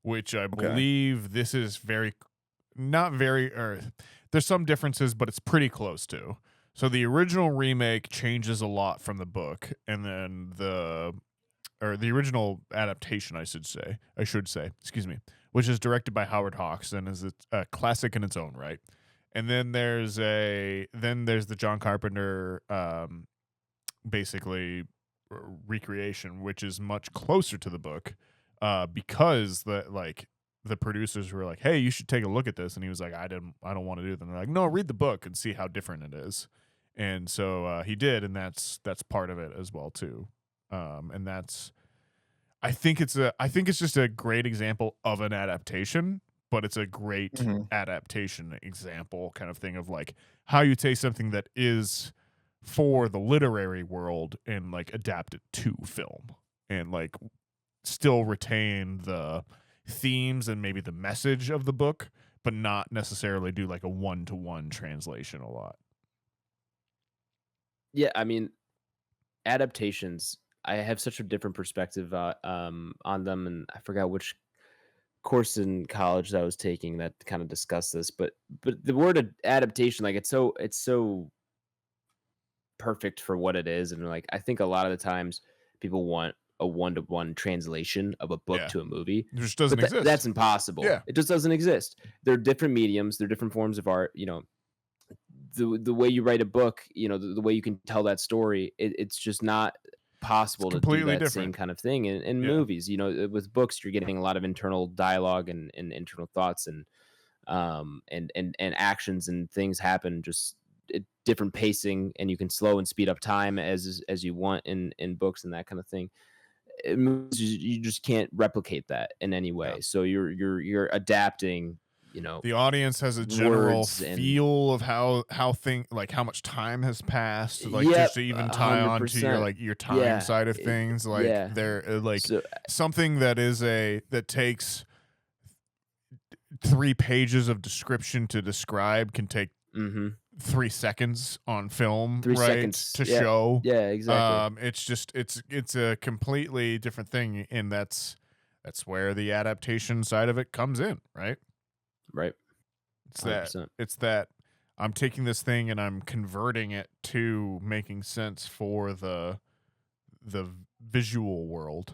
which I believe this is there's some differences, but it's pretty close to. So the original remake changes a lot from the book, and then the original adaptation, I should say, excuse me, which is directed by Howard Hawks and is a classic in its own right. And then there's the John Carpenter basically recreation, which is much closer to the book, because the producers were like, "Hey, you should take a look at this," and he was like, "I don't want to do that." And they're like, "No, read the book and see how different it is." And so he did, and that's part of it as well too. And that's, I think it's just a great example of an adaptation, but it's a great adaptation example kind of thing of like how you take something that is for the literary world and like adapt it to film and like still retain the themes and maybe the message of the book, but not necessarily do like a one-to-one translation a lot. Yeah, I mean, adaptations, I have such a different perspective on them, and I forgot which course in college that I was taking that kind of discussed this, but the word adaptation, like it's so perfect for what it is, and like I think a lot of the times people want a one-to-one translation of a book to a movie. It just doesn't exist. That's impossible. Yeah. It just doesn't exist. They're different mediums, they're different forms of art, you know. The way you write a book, you know, the way you can tell that story, it's just not possible to do that same kind of thing in movies. You know, with books, you're getting a lot of internal dialogue and internal thoughts and actions and things happen just at different pacing, and you can slow and speed up time as you want in books and that kind of thing. In movies, you just can't replicate that in any way. So you're adapting. You know, the audience has a general feel of how much time has passed, like just to even tie on to your time side of things. Like they're like something that takes 3 pages of description to describe can take 3 seconds on film, 3 right? seconds To show. Yeah, exactly. It's just it's a completely different thing, and that's where the adaptation side of it comes in, right? Right. It's that I'm taking this thing and I'm converting it to making sense for the visual world.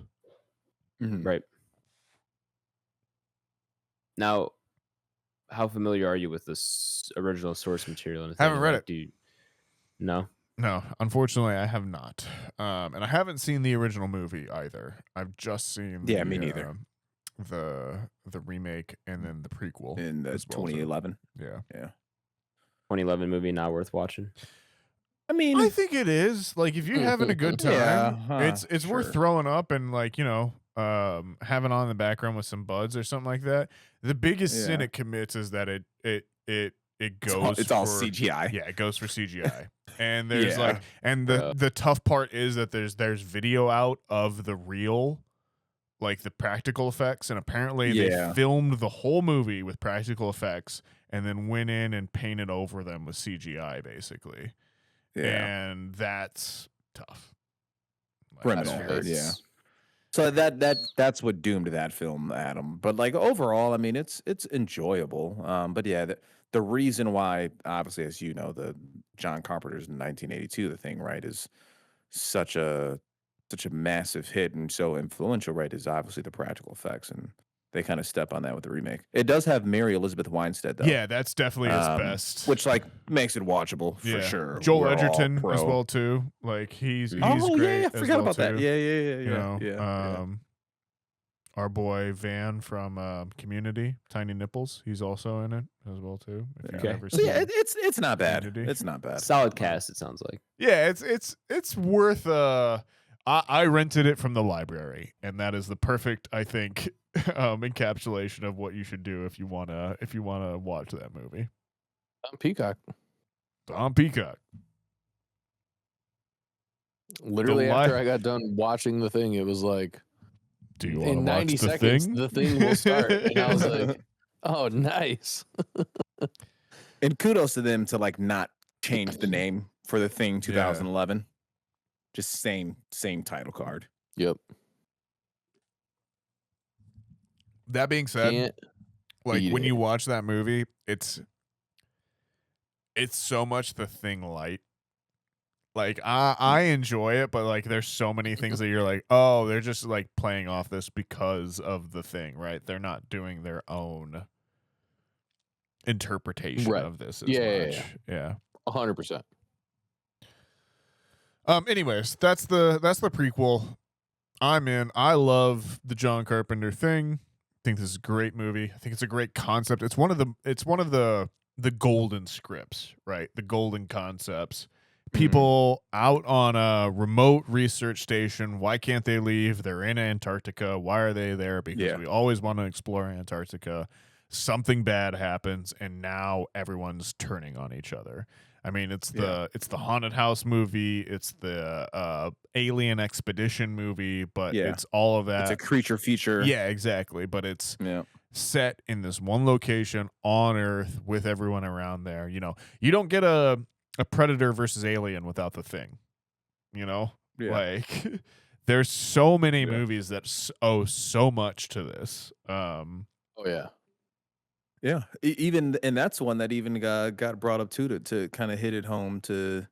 Right. Now, how familiar are you with this original source material? I haven't read it. No? No, unfortunately, I have not. And I haven't seen the original movie either. I've just seen Me neither. The remake and then the prequel In as well, too. 2011. Yeah. 2011 movie not worth watching. I mean, I think it is. Like, if you're having a good time, it's worth sure. throwing up and, like, having on in the background with some buds or something like that. The biggest sin Yeah. it commits is that it It's all, goes it's all for CGI. Yeah, it goes for CGI. And there's Yeah. like, and the tough part is that there's video out of the real, like the practical effects, and apparently Yeah. they filmed the whole movie with practical effects and then went in and painted over them with CGI, basically. Yeah. And that's tough. Criminal. Yeah. So that's what doomed that film, Adam. But like overall, I mean, it's enjoyable. But yeah, the reason why, obviously, as you know, the John Carpenter's 1982, The Thing, right, is such a massive hit and so influential, right, is obviously the practical effects, and they kind of step on that with the remake. It does have Mary Elizabeth Winstead, though. Yeah, that's definitely his best. Which like makes it watchable for Yeah. sure. Joel We're all Edgerton pro. as well too. Like he's Oh great. yeah, I as forgot well about that. too. Yeah. Our boy Van from Community, Tiny Nipples, he's also in it as well too. If you've Okay. ever So seen yeah, it's not bad. Community. It's not bad. Solid cast, it sounds like. Yeah, it's worth I rented it from the library, and that is the perfect, I think, encapsulation of what you should do if you wanna watch that movie. On Peacock. On Peacock. Literally after I got done watching The Thing, it was like, do you want to in watch 90 The seconds, Thing? The Thing will start. And I was like, oh, nice. And kudos to them to like not change the name for The Thing 2011. Just same title card. Yep. That being said, Can't like beat when it. you watch that movie, it's so much The Thing light. Like I enjoy it, but like there's so many things that you're like, oh, they're just like playing off this because of The Thing, right? They're not doing their own interpretation of this as much. Yeah. 100%. Anyways, that's the prequel. I'm in. I love the John Carpenter Thing. I think this is a great movie. I think it's a great concept. It's one of the golden scripts, right? The golden concepts. People out on a remote research station, why can't they leave? They're in Antarctica. Why are they there? Because we always want to explore Antarctica. Something bad happens, and now everyone's turning on each other. I mean, it's the haunted house movie, it's the alien expedition movie, but it's all of that. It's a creature feature. Yeah, exactly. But it's set in this one location on Earth with everyone around there. You know, you don't get a Predator versus Alien without The Thing. You know, like there's so many movies that owe so much to this. Oh yeah. Yeah, even and that's one that even got brought up too to kind of hit it home to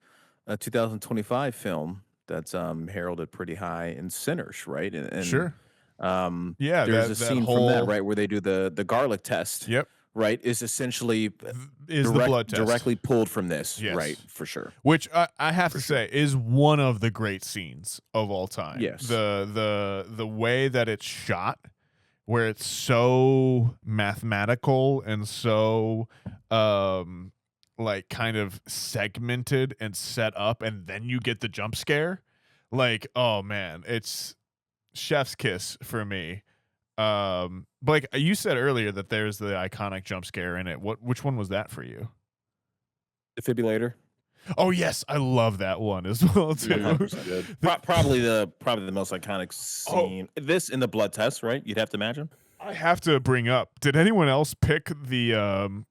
a 2025 film that's heralded pretty high in Sinners, right? And sure. There's a scene from that, right, where they do the garlic test. Yep. Right, is essentially the blood test directly pulled from this, right? For sure. Which I have to say is one of the great scenes of all time. Yes. The way that it's shot, where it's so mathematical and so like kind of segmented and set up, and then you get the jump scare. Like, oh man, it's chef's kiss for me. Blake, you said earlier that there's the iconic jump scare in it. Which one was that for you? Defibrillator. Oh yes, I love that one as well too. Probably the most iconic scene. This in the blood test, right? You'd have to imagine. I have to bring up. Did anyone else pick the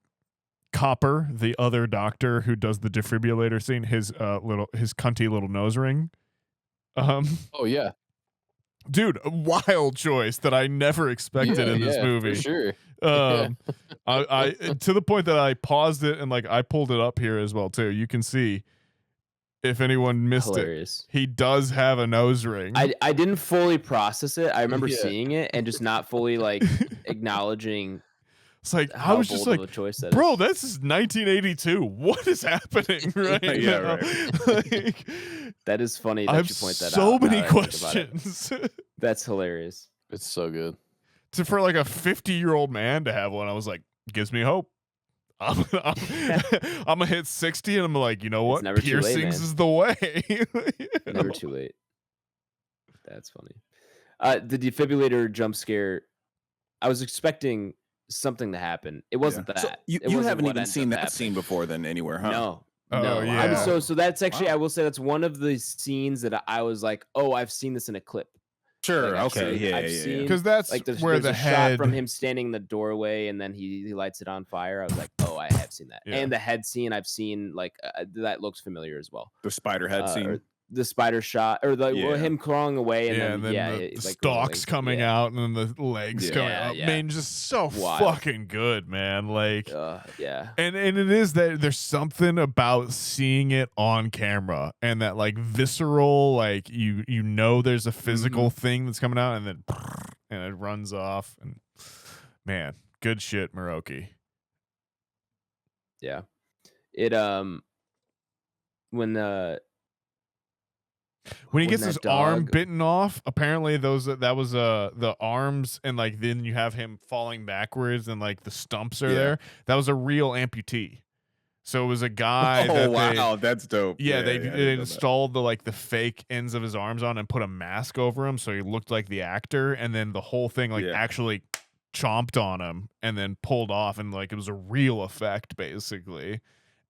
Copper, the other doctor who does the defibrillator scene? His cunty little nose ring. Oh yeah. Dude, a wild choice that I never expected in this movie. For sure. I to the point that I paused it and like I pulled it up here as well too. You can see if anyone missed it. He does have a nose ring. I didn't fully process it. I remember seeing it and just not fully like acknowledging It's like I how was just bold like, of a choice that bro, is. this is 1982. What is happening right Yeah, now? right. Like, That is funny that I have you point that so out. now many that I think about it. questions. That's hilarious. It's so good. For like a 50-year-old man to have one, I was like, gives me hope. I'm gonna hit 60 and I'm like, you know It's what? never too late, Piercings man. is the way. You Never know? too late. That's funny. The defibrillator jump scare. I was expecting something to happen. It wasn't Yeah. that. So you It wasn't haven't what even ended seen up that scene before then anywhere, huh? No. Oh, No. yeah. So that's actually, Wow. I will say that's one of the scenes that I was like, oh, I've seen this in a clip. Sure. Like, I've Okay. seen- Yeah. I've Yeah. seen- Because that's Like where there's the a head shot from him standing in the doorway and then he lights it on fire. I was like, oh, I have seen that. Yeah. And the head scene I've seen, like that looks familiar as well. The spider head Or scene. the spider shot or the Yeah. him crawling away and then the like, stalks coming yeah. out and then the legs Yeah. coming up. Yeah. Man, just so Wild. fucking good, man. Like, Yeah. and it is that there's something about seeing it on camera and that like visceral, like you know there's a physical thing that's coming out and then and it runs off and man, good shit, Moroki. Yeah. It when When he gets that his arm dog- bitten off, apparently that was the arms and like then you have him falling backwards and like the stumps are Yeah. there. That was a real amputee. So it was a guy Oh that wow, that's dope. they I didn't know that. installed the fake ends of his arms on and put a mask over him so he looked like the actor, and then the whole thing like Yeah. actually chomped on him and then pulled off, and like it was a real effect basically.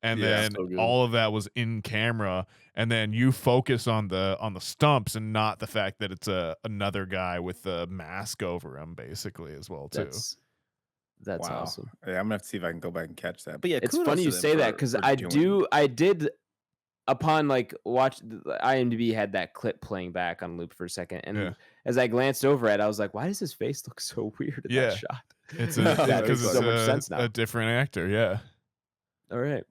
And Yeah, then so good. all of that was in camera, and then you focus on the stumps and not the fact that it's another guy with the mask over him basically as well too. That's Wow. awesome. Yeah, I'm gonna have to see if I can go back and catch that. But yeah, It's kudos funny to you them say that for- because for I doing- did upon like watch IMDb had that clip playing back on loop for a second, and Yeah. as I glanced over at it, I was like, why does his face look so weird in Yeah. that shot? It's That makes because it's so much sense now. a different actor, yeah. All right.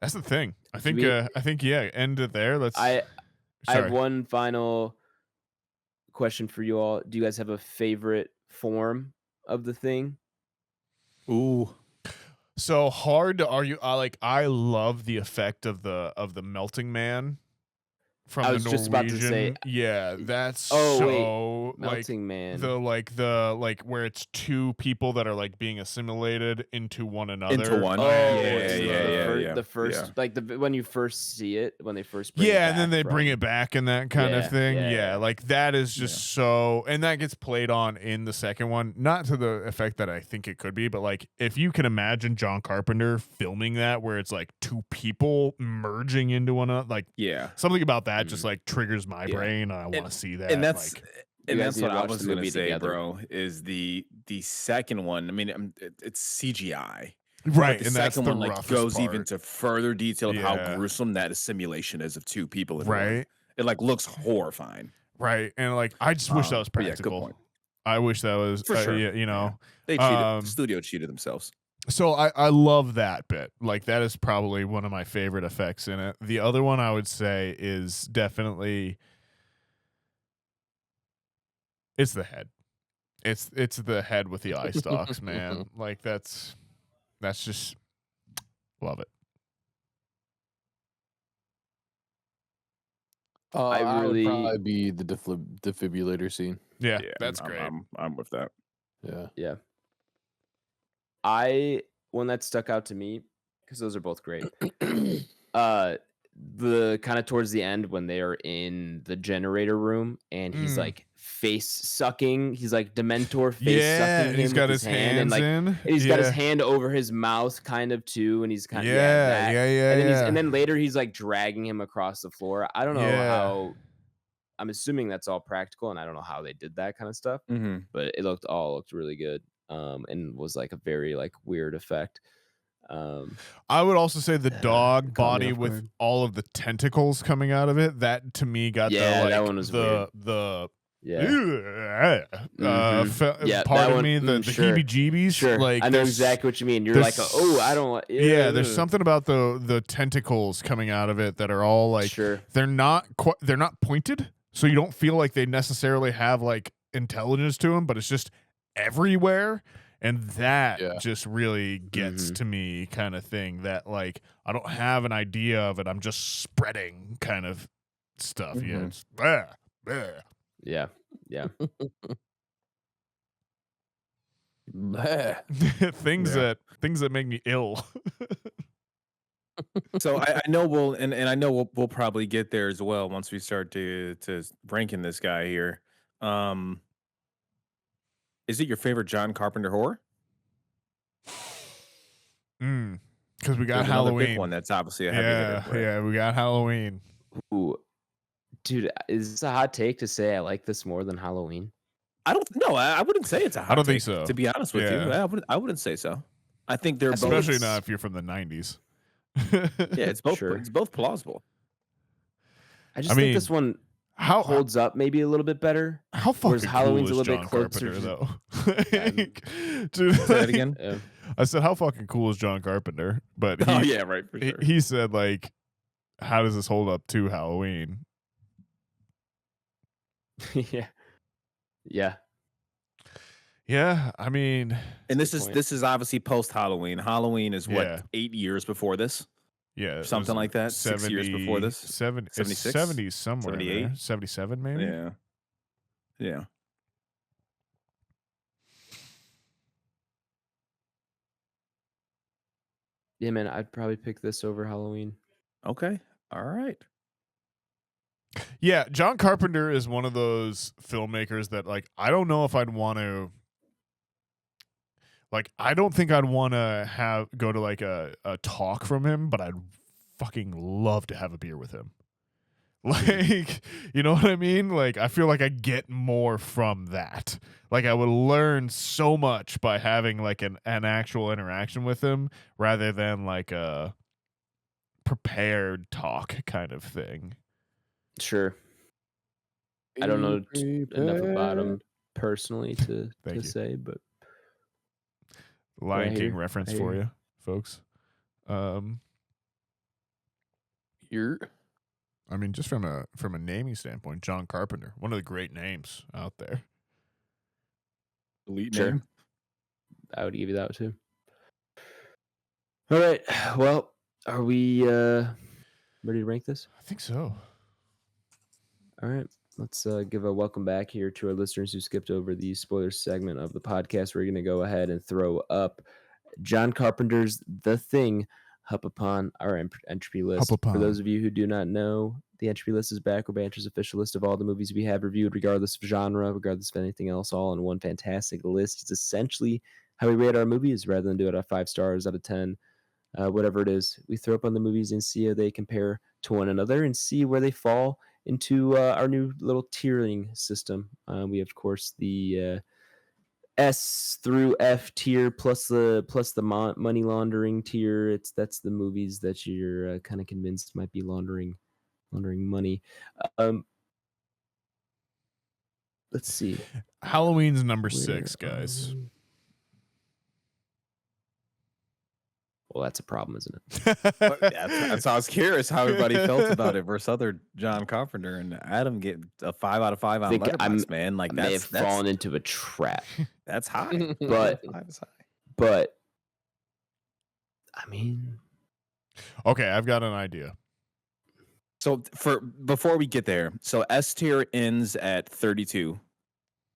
That's the thing. I Do think we- yeah, end it there. Let's I sorry. have one final question for you all. Do you guys have a favorite form of the thing? Ooh. So hard to argue. I love the effect of the melting man from I the was Norwegian. just about to say- yeah, that's Oh, wait. so like Melting Man. the where it's two people that are like being assimilated into one another. Into one. Oh, Yeah, it's yeah, the first, yeah. like when you first see it, when they first bring it Yeah, and then back they bring from- it back and that kind of Yeah, thing. yeah, Yeah, yeah. like that is just so, and that gets played on in the second one, not to the effect that I think it could be, but like if you can imagine John Carpenter filming that, where it's like two people merging into one another, like Yeah. something about that just like triggers my Yeah. brain. I want to see that. And that's like, and You guys that's need to what I watch was the gonna movie say, together. bro. Is the second one? I mean, it's CGI. right, The and that's second the one like roughest goes part. even to further detail of how Yeah. gruesome that assimilation is of two people. In one. right, It like looks horrifying. right, and like I just wish that was but yeah, good practical. point. I wish that was For sure. yeah, you know. They cheated. Um, The studio cheated themselves. So I love that bit. Like that is probably one of my favorite effects in it. The other one I would say is definitely it's the head. It's the head with the eye stalks, man. Like that's just love it. I really- would probably be the defibrillator scene. Yeah, that's I'm- great. I'm with that. Yeah. Yeah. One that stuck out to me, because those are both great. The kind of towards the end when they are in the generator room and he's like face sucking, he's like Dementor face Yeah, sucking and him he's got with his hand hands and like in. and he's got his Yeah. hand over his mouth kind of too, and he's kind of Yeah, yeah, and then yeah. and then later he's like dragging him across the floor. I don't know Yeah. how. I'm assuming that's all practical, and I don't know how they did that kind of stuff, Mm-hmm. but it looked really good, and was like a very like weird effect. I would also say the dog caught me body off with guard. all of the tentacles coming out of it. That to me got Yeah, the like that one was weird. the Yeah, Yeah, part that of one- me the sure. heebie-jeebies. sure. Like I know there's- exactly what you mean. You're there's like, oh, I don't want. Yeah, there's something about the tentacles coming out of it that are all like sure. they're not pointed, so you don't feel like they necessarily have like intelligence to him, but it's just everywhere. And that Yeah. just really gets to me, kind of thing, that like I don't have an idea of it. I'm just spreading kind of stuff. Yeah. It's, Yeah. Bleh. things Yeah. that make me ill. So I know we'll and I know we'll probably get there as well once we start to ranking this guy here. Is it your favorite John Carpenter horror? Because we got There's another big Halloween. one that's obviously a heavy hitter. Right? Yeah, we got Halloween. Ooh, dude, is this a hot take to say I like this more than Halloween? I don't know. I wouldn't say it's a hot I don't think take, so. to be honest with you. Yeah. I wouldn't say so. I think they're Especially both, not if you're from the 90s. yeah, it's both Sure. it's both plausible. I just think this one how holds up maybe a little bit better. How fucking Whereas Halloween's cool a is little bit John closer Carpenter, to- though? Dude, Say that again. Yeah. I said, how fucking cool is John Carpenter? But Oh yeah, right, for sure. he said, like, how does this hold up to Halloween? Yeah. Yeah. Yeah, I mean, And That's a good point. this is obviously post Halloween. Halloween is what, Yeah. 8 years before this? yeah. it Something was like that, 6 years before this? 76? 76? 70s somewhere. 78? 78? 77, maybe? Yeah. Yeah. Yeah, man, I'd probably pick this over Halloween. Okay. All right. Yeah, John Carpenter is one of those filmmakers that, like, I don't know if I'd want to. Like, I don't think I'd want to go to like a talk from him, but I'd fucking love to have a beer with him. Like, you know what I mean? Like, I feel like I get more from that. Like, I would learn so much by having like an actual interaction with him rather than like a prepared talk kind of thing. Sure. I don't know enough about him personally to Thank you. say, but Lion I King hear- reference I for hear. you, folks. You're I mean, just from a naming standpoint, John Carpenter, one of the great names out there. Elite Sure. name. I would give you that too. All right. Well, are we ready to rank this? I think so. All right. Let's give a welcome back here to our listeners who skipped over the spoiler segment of the podcast. We're going to go ahead and throw up John Carpenter's The Thing up upon our entropy list. Up For upon. those of you who do not know, the entropy list is Back Row Banter's official list of all the movies we have reviewed, regardless of genre, regardless of anything else, all in one fantastic list. It's essentially how we rate our movies rather than do it at 5 stars out of 10. Whatever it is, we throw up on the movies and see how they compare to one another and see where they fall into our new little tiering system. We have, of course, the S through F tier plus the money laundering tier. That's the movies that you're kind of convinced might be laundering money. Let's see. Halloween's number Where 6, are guys. we? Well, that's a problem, isn't it? That's how I was curious how everybody felt about it versus other John Carpenter, and Adam get a 5 out of 5 on Think Letterboxd, man. Like I may have that's fallen into a trap, that's high. but 5 is high. but I mean, Okay, I've got an idea. So before we get there, so S tier ends at 32.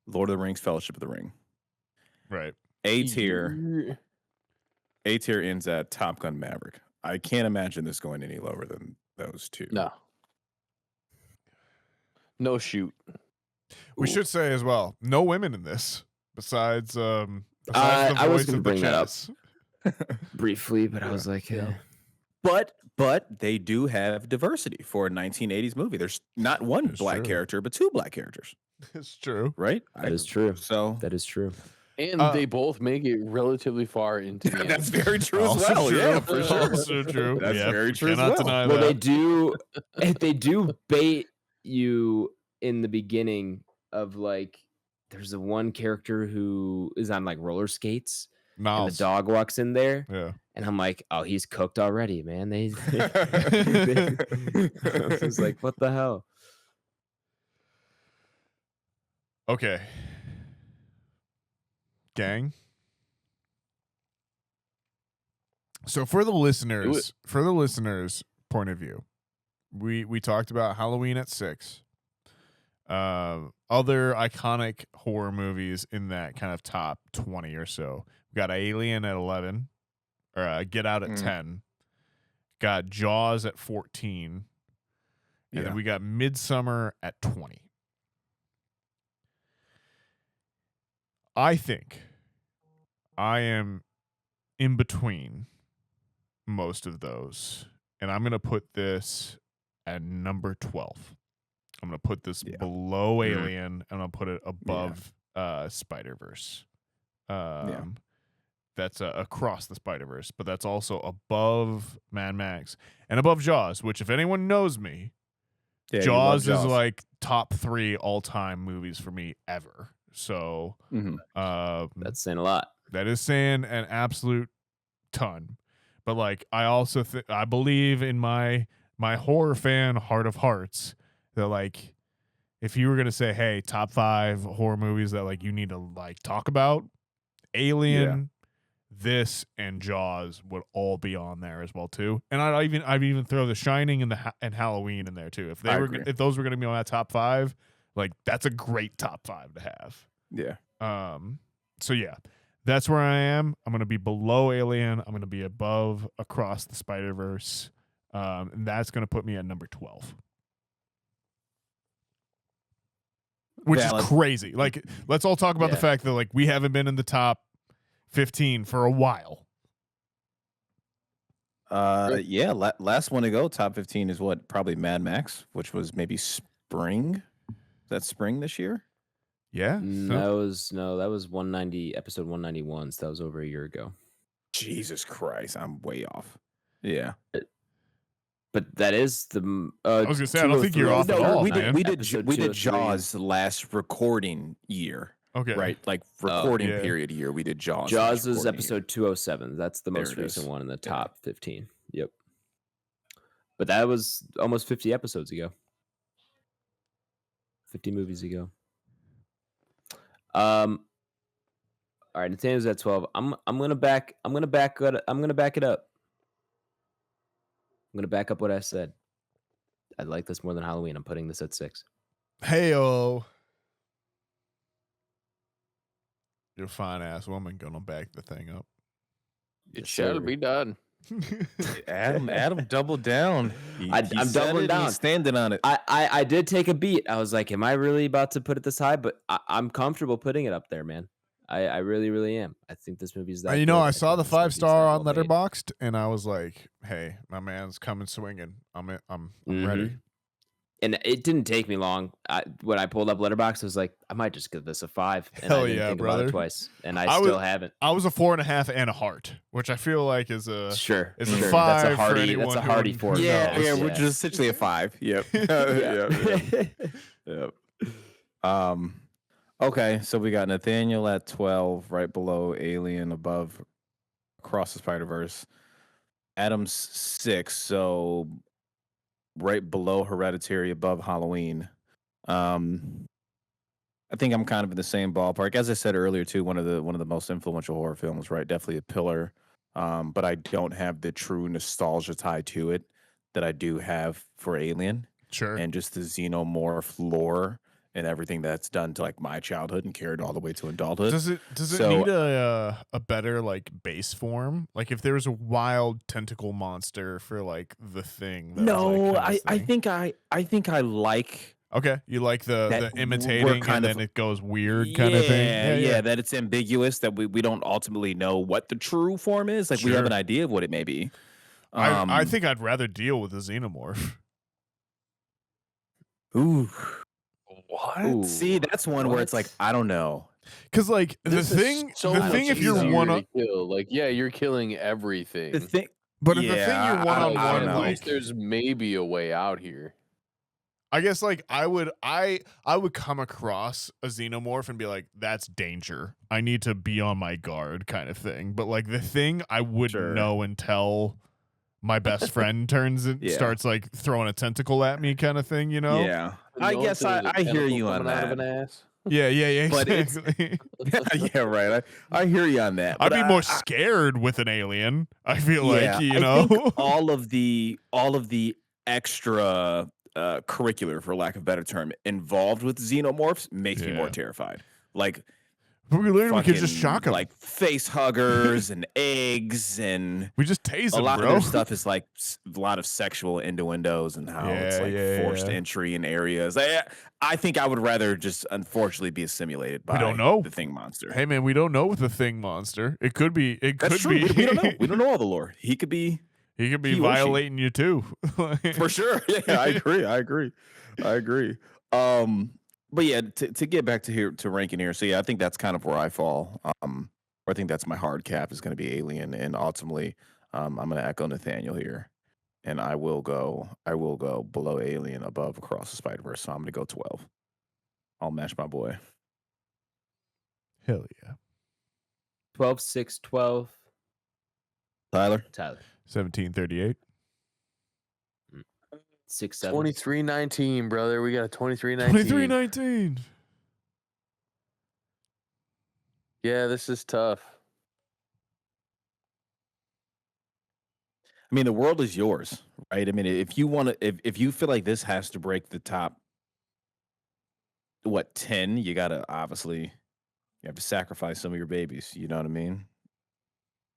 Lord of the Rings, Fellowship of the Ring. Right. A tier ends at Top Gun Maverick. I can't imagine this going any lower than those two. No shoot. We should say as well, no women in this besides the I was voice gonna of the bring that up. chess. briefly, but I was like, Yeah. But they do have diversity for a 1980s movie. There's not one It's black true. character, but 2 black characters, It's true. right? that is true. So That is true. And they both make it relatively far into the end. that's very true as Also well. true. Yeah, for sure. Also true. That's Yep, very we true as cannot well. deny Well, that. they do bait you in the beginning of like there's the one character who is on like roller skates and the Miles. dog walks in there Yeah. and I'm like, oh, he's cooked already, man. I was like, what the hell? Okay. gang. So for the listeners' point of view, we talked about Halloween at 6. Other iconic horror movies in that kind of top 20 or so. We got Alien at 11, or Get Out at 10. Got Jaws at 14, and then we got Midsummer at 20. I think I am in between most of those, and I'm going to put this at number 12. I'm going to put this below Alien, and I'll put it above Spider-Verse. That's across the Spider-Verse, but that's also above Mad Max and above Jaws, which if anyone knows me, Jaws is like top 3 all-time movies for me ever. So that's saying a lot. That is saying an absolute ton. But like I also I believe in my horror fan heart of hearts that like if you were gonna say, hey, top 5 horror movies that like you need to like talk about, Alien, this, and Jaws would all be on there as well too. And I'd even throw The Shining and Halloween in there too. If those were gonna be on that top 5, like that's a great top 5 to have. Yeah. So yeah, that's where I am. I'm gonna be below Alien. I'm gonna be above Across the Spider-Verse. And that's gonna put me at number 12. Which is crazy. Like, let's all talk about the fact that like we haven't been in the top 15 for a while. Last one to go, top 15 is what? Probably Mad Max, which was maybe spring. Is that spring this year? Yeah. That was 190, episode 191. So that was over a year ago. Jesus Christ, I'm way off. Yeah. But that is the. I was gonna say I don't think you're off at all. We did Episode Jaws last recording year. Okay. Right, like recording period year. We did Jaws. Jaws is episode 207. That's the most recent one in the top 15. Yep. But that was almost 50 episodes ago. 50 movies ago. All right, Nathaniel's at 12. I'm gonna back it up. I'm gonna back up what I said. I like this more than Halloween. I'm putting this at 6. Hey-o. You're a fine ass woman gonna back the thing up. It shall be done. Adam doubled down. I'm doubling down. He's standing on it. I did take a beat. I was like, am I really about to put it this high? But I'm comfortable putting it up there, man. I really, really am. I think this movie's that. You know, I saw the 5-star on Letterboxd, and I was like, "Hey, my man's coming swinging. I'm ready." And it didn't take me long. When I pulled up Letterboxd, I was like, I might just give this a 5. And Hell I didn't yeah, think brother! About it twice, and I still haven't. I was a 4.5 and a heart, which I feel like is a Is a 5 that's a hearty, for anyone. That's a hearty 4. Which is essentially a 5. Yep. Yep. Okay, so we got Nathaniel at 12, right below Alien, above Across the Spider-Verse. Adam's 6, so right below Hereditary, above Halloween. I think I'm kind of in the same ballpark. As I said earlier, too, one of the most influential horror films, right? Definitely a pillar. But I don't have the true nostalgia tie to it that I do have for Alien. Sure. And just the xenomorph lore and everything that's done to like my childhood and carried all the way to adulthood. Does it need a better like base form? Like if there was a wild tentacle monster for like The Thing. I think I like. Okay, you like the imitating and then it goes weird kind of thing. Yeah, that it's ambiguous, that we don't ultimately know what the true form is. Like we have an idea of what it may be. I think I'd rather deal with a xenomorph. Ooh. What? Ooh, see, that's one where it's like, I don't know. Because like the thing if you're one on like you're killing everything. The thing, but if the thing you're one on one, like there's maybe a way out here. I guess like I would come across a xenomorph and be like, that's danger. I need to be on my guard kind of thing. But like the thing I wouldn't know until my best friend turns and starts like throwing a tentacle at me kind of thing, you know? Yeah. I guess I hear you on that. Out of an ass. Yeah, But it's- exactly. yeah, right. I hear you on that. I'd but be more scared with an alien. I feel like, you know. I think all of the extra curricular, for lack of a better term, involved with xenomorphs makes me more Yeah. terrified. Like we learned we could just fucking, shock them. like face huggers and eggs, and We just tase a them, lot bro. of their stuff is like a lot of sexual innuendos and how it's like forced entry in areas. I think I would rather just unfortunately be assimilated by don't know. the thing monster. Hey man, we don't know with the thing monster. It could be. It That's could true. be. We don't know. We don't know all the lore. He could be. He could be he or she. violating you too. For sure. Yeah, I agree. But yeah, to get back to ranking here. So yeah, I think that's kind of where I fall. Or I think that's my hard cap is going to be Alien, and ultimately, I'm going to echo Nathaniel here, and I will go below Alien, above Across the Spider-Verse. So I'm going to go 12. I'll match my boy. Hell yeah. 12, 6, 12. Tyler. 1738. 6, 7. 23-19, brother. We got a 23-19. 2319. Yeah, this is tough. I mean, the world is yours, right? I mean, if you want to, if you feel like this has to break the top, 10, you got to obviously, you have to sacrifice some of your babies. You know what I mean?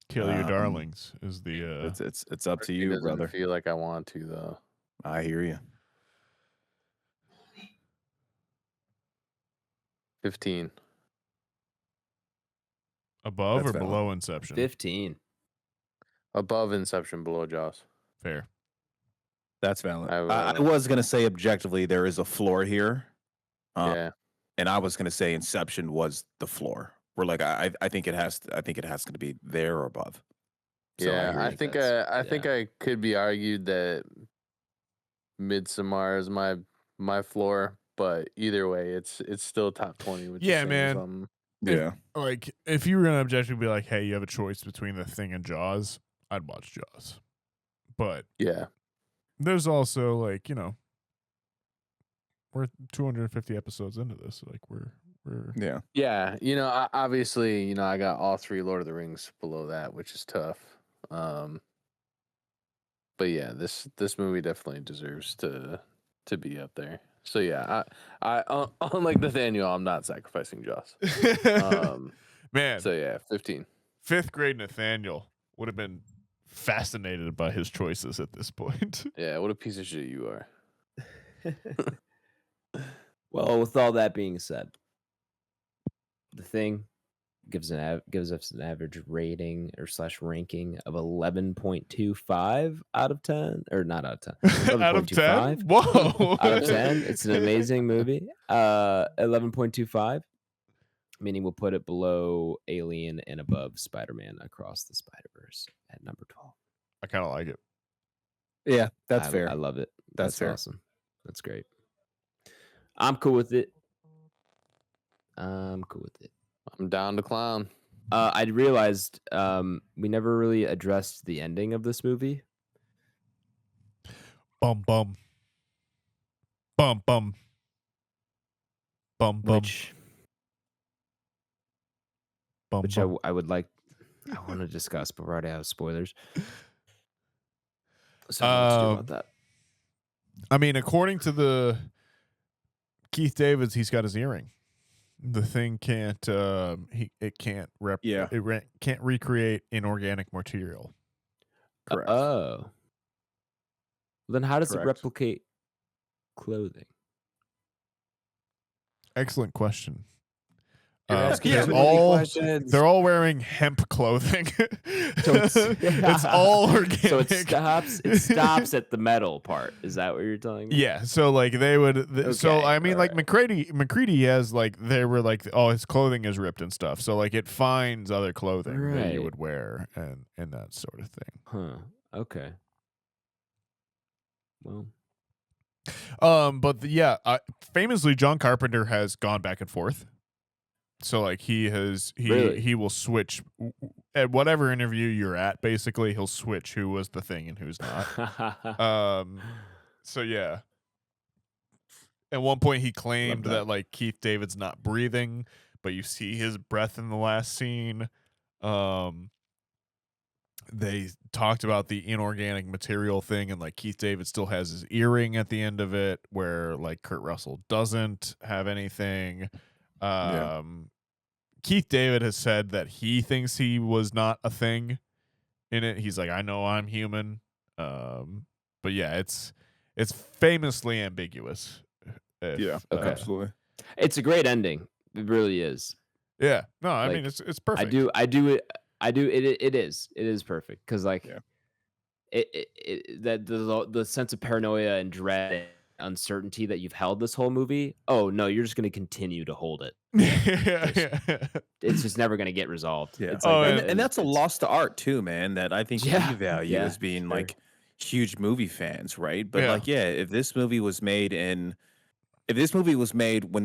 Kill your darlings is the. It's up to It you, doesn't brother. feel like I want to though. I hear you. 15. Above That's or valid. below Inception? 15. Above Inception, below Jaws. Fair. That's valid. I I was gonna say objectively there is a floor here. Yeah. And I was gonna say Inception was the floor. We're like I think it has to be there or above. So Yeah, hear I you. think That's- I think I could be argued that Midsommar is my floor, but either way, it's still top 20. Which Yeah, is man. something. Yeah. Like, if you were gonna objectively be like, "Hey, you have a choice between The Thing and Jaws," I'd watch Jaws. But Yeah, there's also like, we're 250 episodes into this. So like we're Yeah. yeah. Obviously, I got all 3 Lord of the Rings below that, which is tough. But yeah, this movie definitely deserves to be up there. So yeah, I unlike Nathaniel, I'm not sacrificing Jaws. man. So yeah, 15. 5th grade Nathaniel would have been fascinated by his choices at this point. Yeah, what a piece of shit you are. Well, with all that being said, The Thing gives us an average rating or / ranking of 11.25 out of 10, or not out of 10, Out of 10? 11.25 Whoa. out of 10. It's an amazing movie. 11.25, meaning we'll put it below Alien and above Spider-Man Across the Spider-Verse at number 12. I kind of like it. Yeah, that's I fair. I love it. That's fair. Awesome. That's great. I'm cool with it. I'm down to clown. I realized we never really addressed the ending of this movie. Bum bum. Bum bum. Bum bum. Which Bum which bum. I would like. I want to discuss, but we're already out of spoilers. So let's do about that. I mean, according to the Keith Davids, he's got his earring. The Thing can't. It can't can't recreate inorganic material. Correct. Oh. Then how does it Correct. replicate clothing? Excellent question. You're asking they're too many all questions. they're all wearing hemp clothing. So it's all organic. So it stops at the metal part. Is that what you're telling me? Yeah, so like they would. So Okay, I mean, like alright. McCready has like they were like, oh, his clothing is ripped and stuff. So like it finds other clothing that you Right. would wear and that sort of thing. Huh. Okay. Well, But famously, John Carpenter has gone back and forth. So like Really? he will switch at whatever interview you're at. Basically, he'll switch who was the Thing and who's not. So yeah, At one point, he claimed that. that like Keith David's not breathing, but you see his breath in the last scene. They talked about the inorganic material thing, and like Keith David still has his earring at the end of it, where like Kurt Russell doesn't have anything. Keith David has said that he thinks he was not a thing in it. He's like, I know I'm human. But yeah, it's famously ambiguous. Absolutely. It's a great ending. It really is. Yeah. No, I Like, mean it's perfect. It is perfect because like that the sense of paranoia and dread and uncertainty that you've held this whole movie. Oh no, you're just going to continue to hold it. It's just never going to get resolved. Yeah. It's like, and that's a loss to art too, man. That I think we value as being like huge movie fans, right? But like, if this movie was made when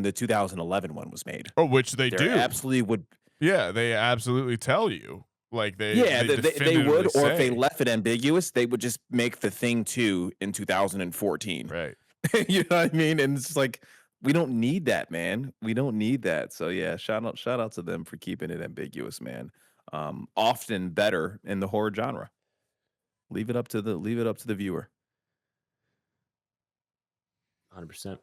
the 2011 one was made, which they do, absolutely would. Yeah, they absolutely tell you. Like they would, or if they say. left it ambiguous, they would just make The Thing 2 in 2014. Right. You know what I mean? And it's like, we don't need that, man. We don't need that. So yeah, shout out to them for keeping it ambiguous, man. Often better in the horror genre. Leave it up to the viewer. 100%.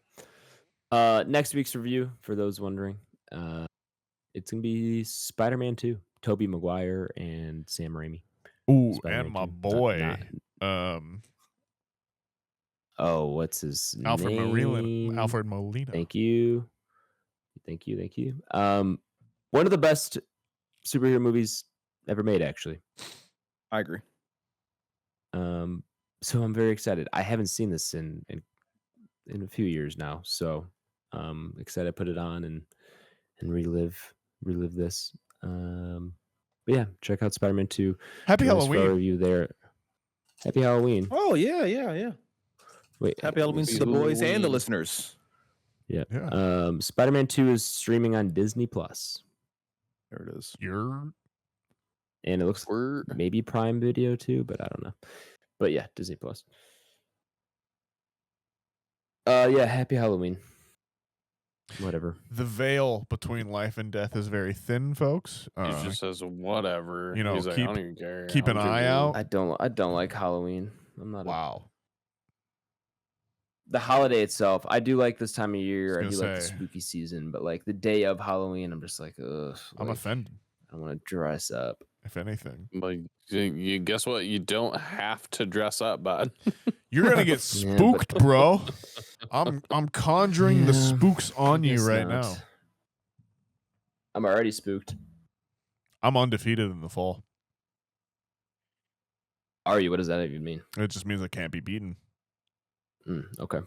Next week's review, for those wondering, it's gonna be Spider-Man 2, Tobey Maguire and Sam Raimi. Ooh, Spider-Man and my 2. boy, what's his Alfred name? Alfred Molina. Thank you. One of the best superhero movies ever made, actually. I agree. So I'm very excited. I haven't seen this in a few years now, so excited to put it on and relive this. But yeah, check out Spider-Man 2. Happy Halloween. Review there. Happy Halloween. Oh yeah. Wait, happy Halloween to the boys and the listeners. Yeah. Spider-Man 2 is streaming on Disney Plus. There it is. And it looks maybe Prime Video too, but I don't know. But yeah, Disney Plus. Yeah, happy Halloween. Whatever. The veil between life and death is very thin, folks. He just says whatever. You know, he's like, I don't even care. Keep an eye out. I don't like Halloween. I'm not. Wow. The holiday itself, I do like this time of year. I do like the say. spooky season, but like the day of Halloween, I'm just like, ugh. I'm offended. I don't want to dress up. If anything, but you guess what? You don't have to dress up, bud. You're gonna get spooked, bro. I'm conjuring the spooks on you right now. I'm already spooked. I'm undefeated in the fall. Are you? What does that even mean? It just means I can't be beaten. Okay.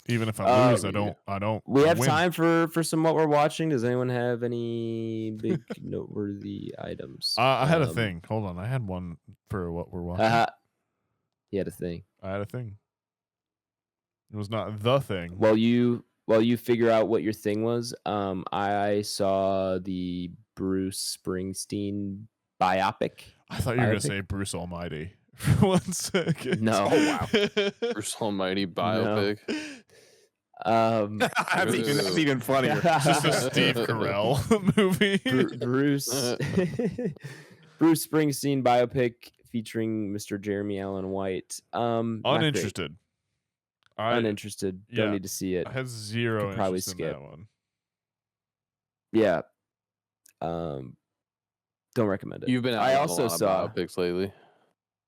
Even if I lose, I don't. We have win. time for some what we're watching. Does anyone have any big noteworthy items? I had a thing. Hold on, I had one for what we're watching. He had a thing. I had a thing. It was not the thing. While you figure out what your thing was, I saw the Bruce Springsteen biopic. I thought you were gonna say Bruce Almighty for 1 second. No. Oh wow. Bruce Almighty biopic. That's even funnier. It's just a Steve Carell movie. Bruce Springsteen biopic featuring Mr. Jeremy Allen White. Uninterested. Uninterested. Don't need to see it. I had zero interest probably in skip. that one. Yeah. Don't recommend it. You've been. I also saw biopics lately.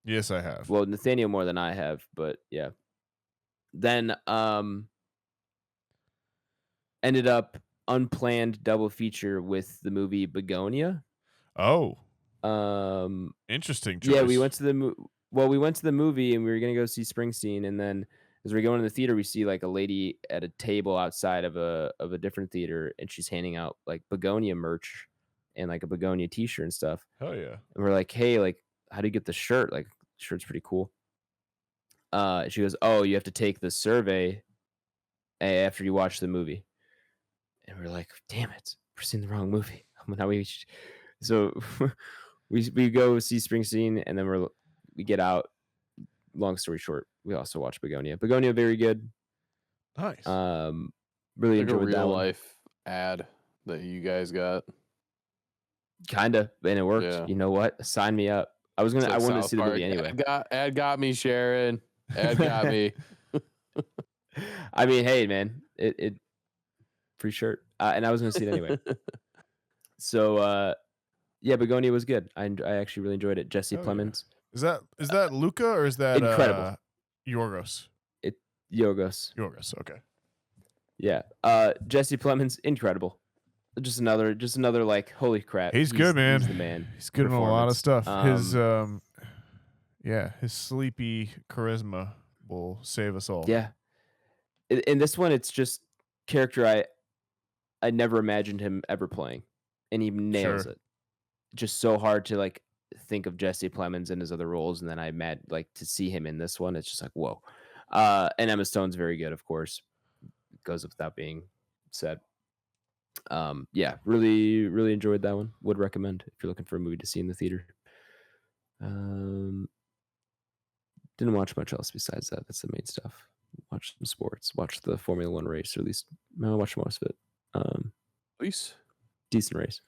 Yes, I have. Well, Nathaniel more than I have, but yeah. Then ended up unplanned double feature with the movie Begonia. Oh. Interesting choice. Yeah, we went to the movie and we were gonna go see Springsteen, and then as we're going to the theater, we see like a lady at a table outside of a different theater, and she's handing out like Begonia merch and like a Begonia t-shirt and stuff. Hell yeah. And we're like, hey, like, how do you get the shirt? Like, the shirt's pretty cool. She goes, oh, you have to take the survey after you watch the movie. And we're like, damn it, we're seeing the wrong movie. So we go see Springsteen, and then we get out. Long story short, we also watch Begonia. Begonia, very good. Nice. Really Like a enjoyed that real one. life ad that you guys got. Kinda, and it worked. Yeah. You know what? Sign me up. I It's wanted like to South see the movie Park. anyway. Ad got me, Sharon. Ad got me. I mean, hey, man, it free shirt, and I was gonna see it anyway. So, yeah, Begonia was good. I actually really enjoyed it. Jesse Hell yeah. Plemons, Is that Luca or is that incredible. Yorgos? Yorgos, Yorgos, okay. yeah. Jesse Plemons, incredible. Just another like, holy crap. He's good, man. He's the man. He's good in a lot of performance. stuff. His sleepy charisma will save us all. Yeah. In this one, it's just character I never imagined him ever playing, and he nails Sure. it. Just so hard to like think of Jesse Plemons in his other roles, and then I like to see him in this one. It's just like, whoa. And Emma Stone's very good, of course. It goes without being said. Yeah, really, really enjoyed that one. Would recommend if you're looking for a movie to see in the theater. Didn't watch much else besides that. That's the main stuff. Watched some sports. Watched the Formula One race, or at least I watched most of it. Peace. Decent race.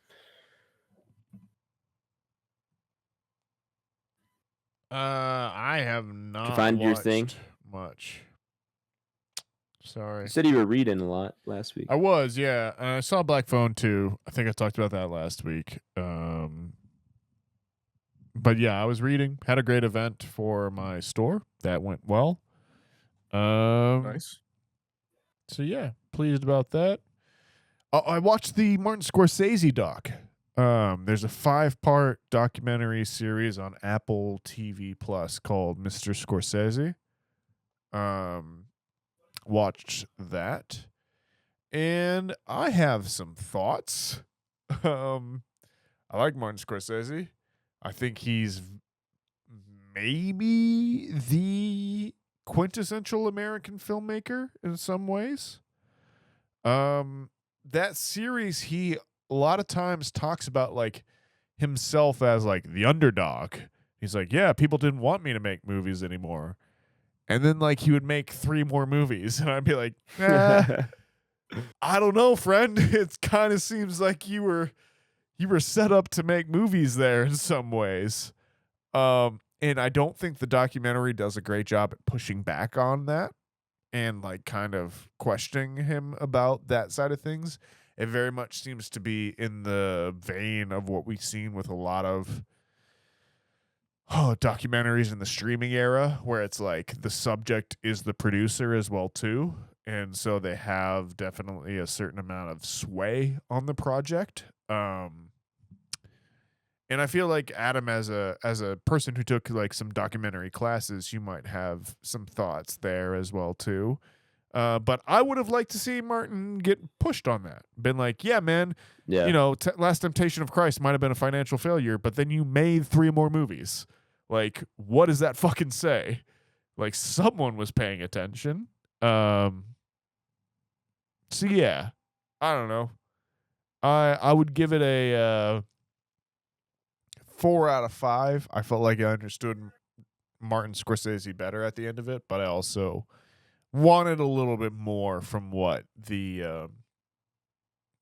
I have not find your watched thing? much. Sorry. You said you were reading a lot last week. I was, yeah. I saw Black Phone too. I think I talked about that last week. But yeah, I was reading. Had a great event for my store. That went well. Nice. So yeah, pleased about that. I watched the Martin Scorsese doc. There's a 5-part documentary series on Apple TV Plus called Mr. Scorsese. Watched that. And I have some thoughts. I like Martin Scorsese. I think he's maybe the quintessential American filmmaker in some ways. That series, he a lot of times talks about like himself as like the underdog. He's like, yeah, people didn't want me to make movies anymore. And then like he would make 3 more movies and I'd be like, I don't know, friend. It kind of seems like you were set up to make movies there in some ways. And I don't think the documentary does a great job at pushing back on that and like kind of questioning him about that side of things. It very much seems to be in the vein of what we've seen with a lot of documentaries in the streaming era, where it's like the subject is the producer as well too. And so they have definitely a certain amount of sway on the project. And I feel like Adam, as a person who took like some documentary classes, you might have some thoughts there as well too. But I would have liked to see Martin get pushed on that. Been like, yeah, man, Yeah. you know, Last Temptation of Christ might have been a financial failure, but then you made 3 more movies. Like, what does that fucking say? Like, someone was paying attention. So yeah, I don't know. I would give it a 4 out of 5. I felt like I understood Martin Scorsese better at the end of it, but I also wanted a little bit more from what the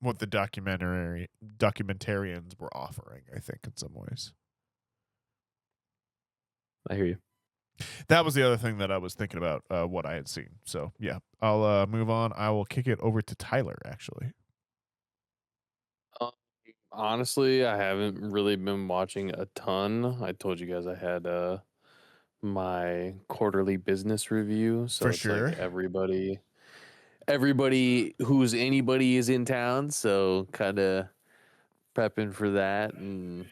documentarians were offering, I think, in some ways. I hear you. That was the other thing that I was thinking about, what I had seen. So yeah, I'll move on. I will kick it over to Tyler, actually. Honestly, I haven't really been watching a ton. I told you guys I had my quarterly business review, so For it's sure. like everybody who's anybody is in town, so kind of prepping for that and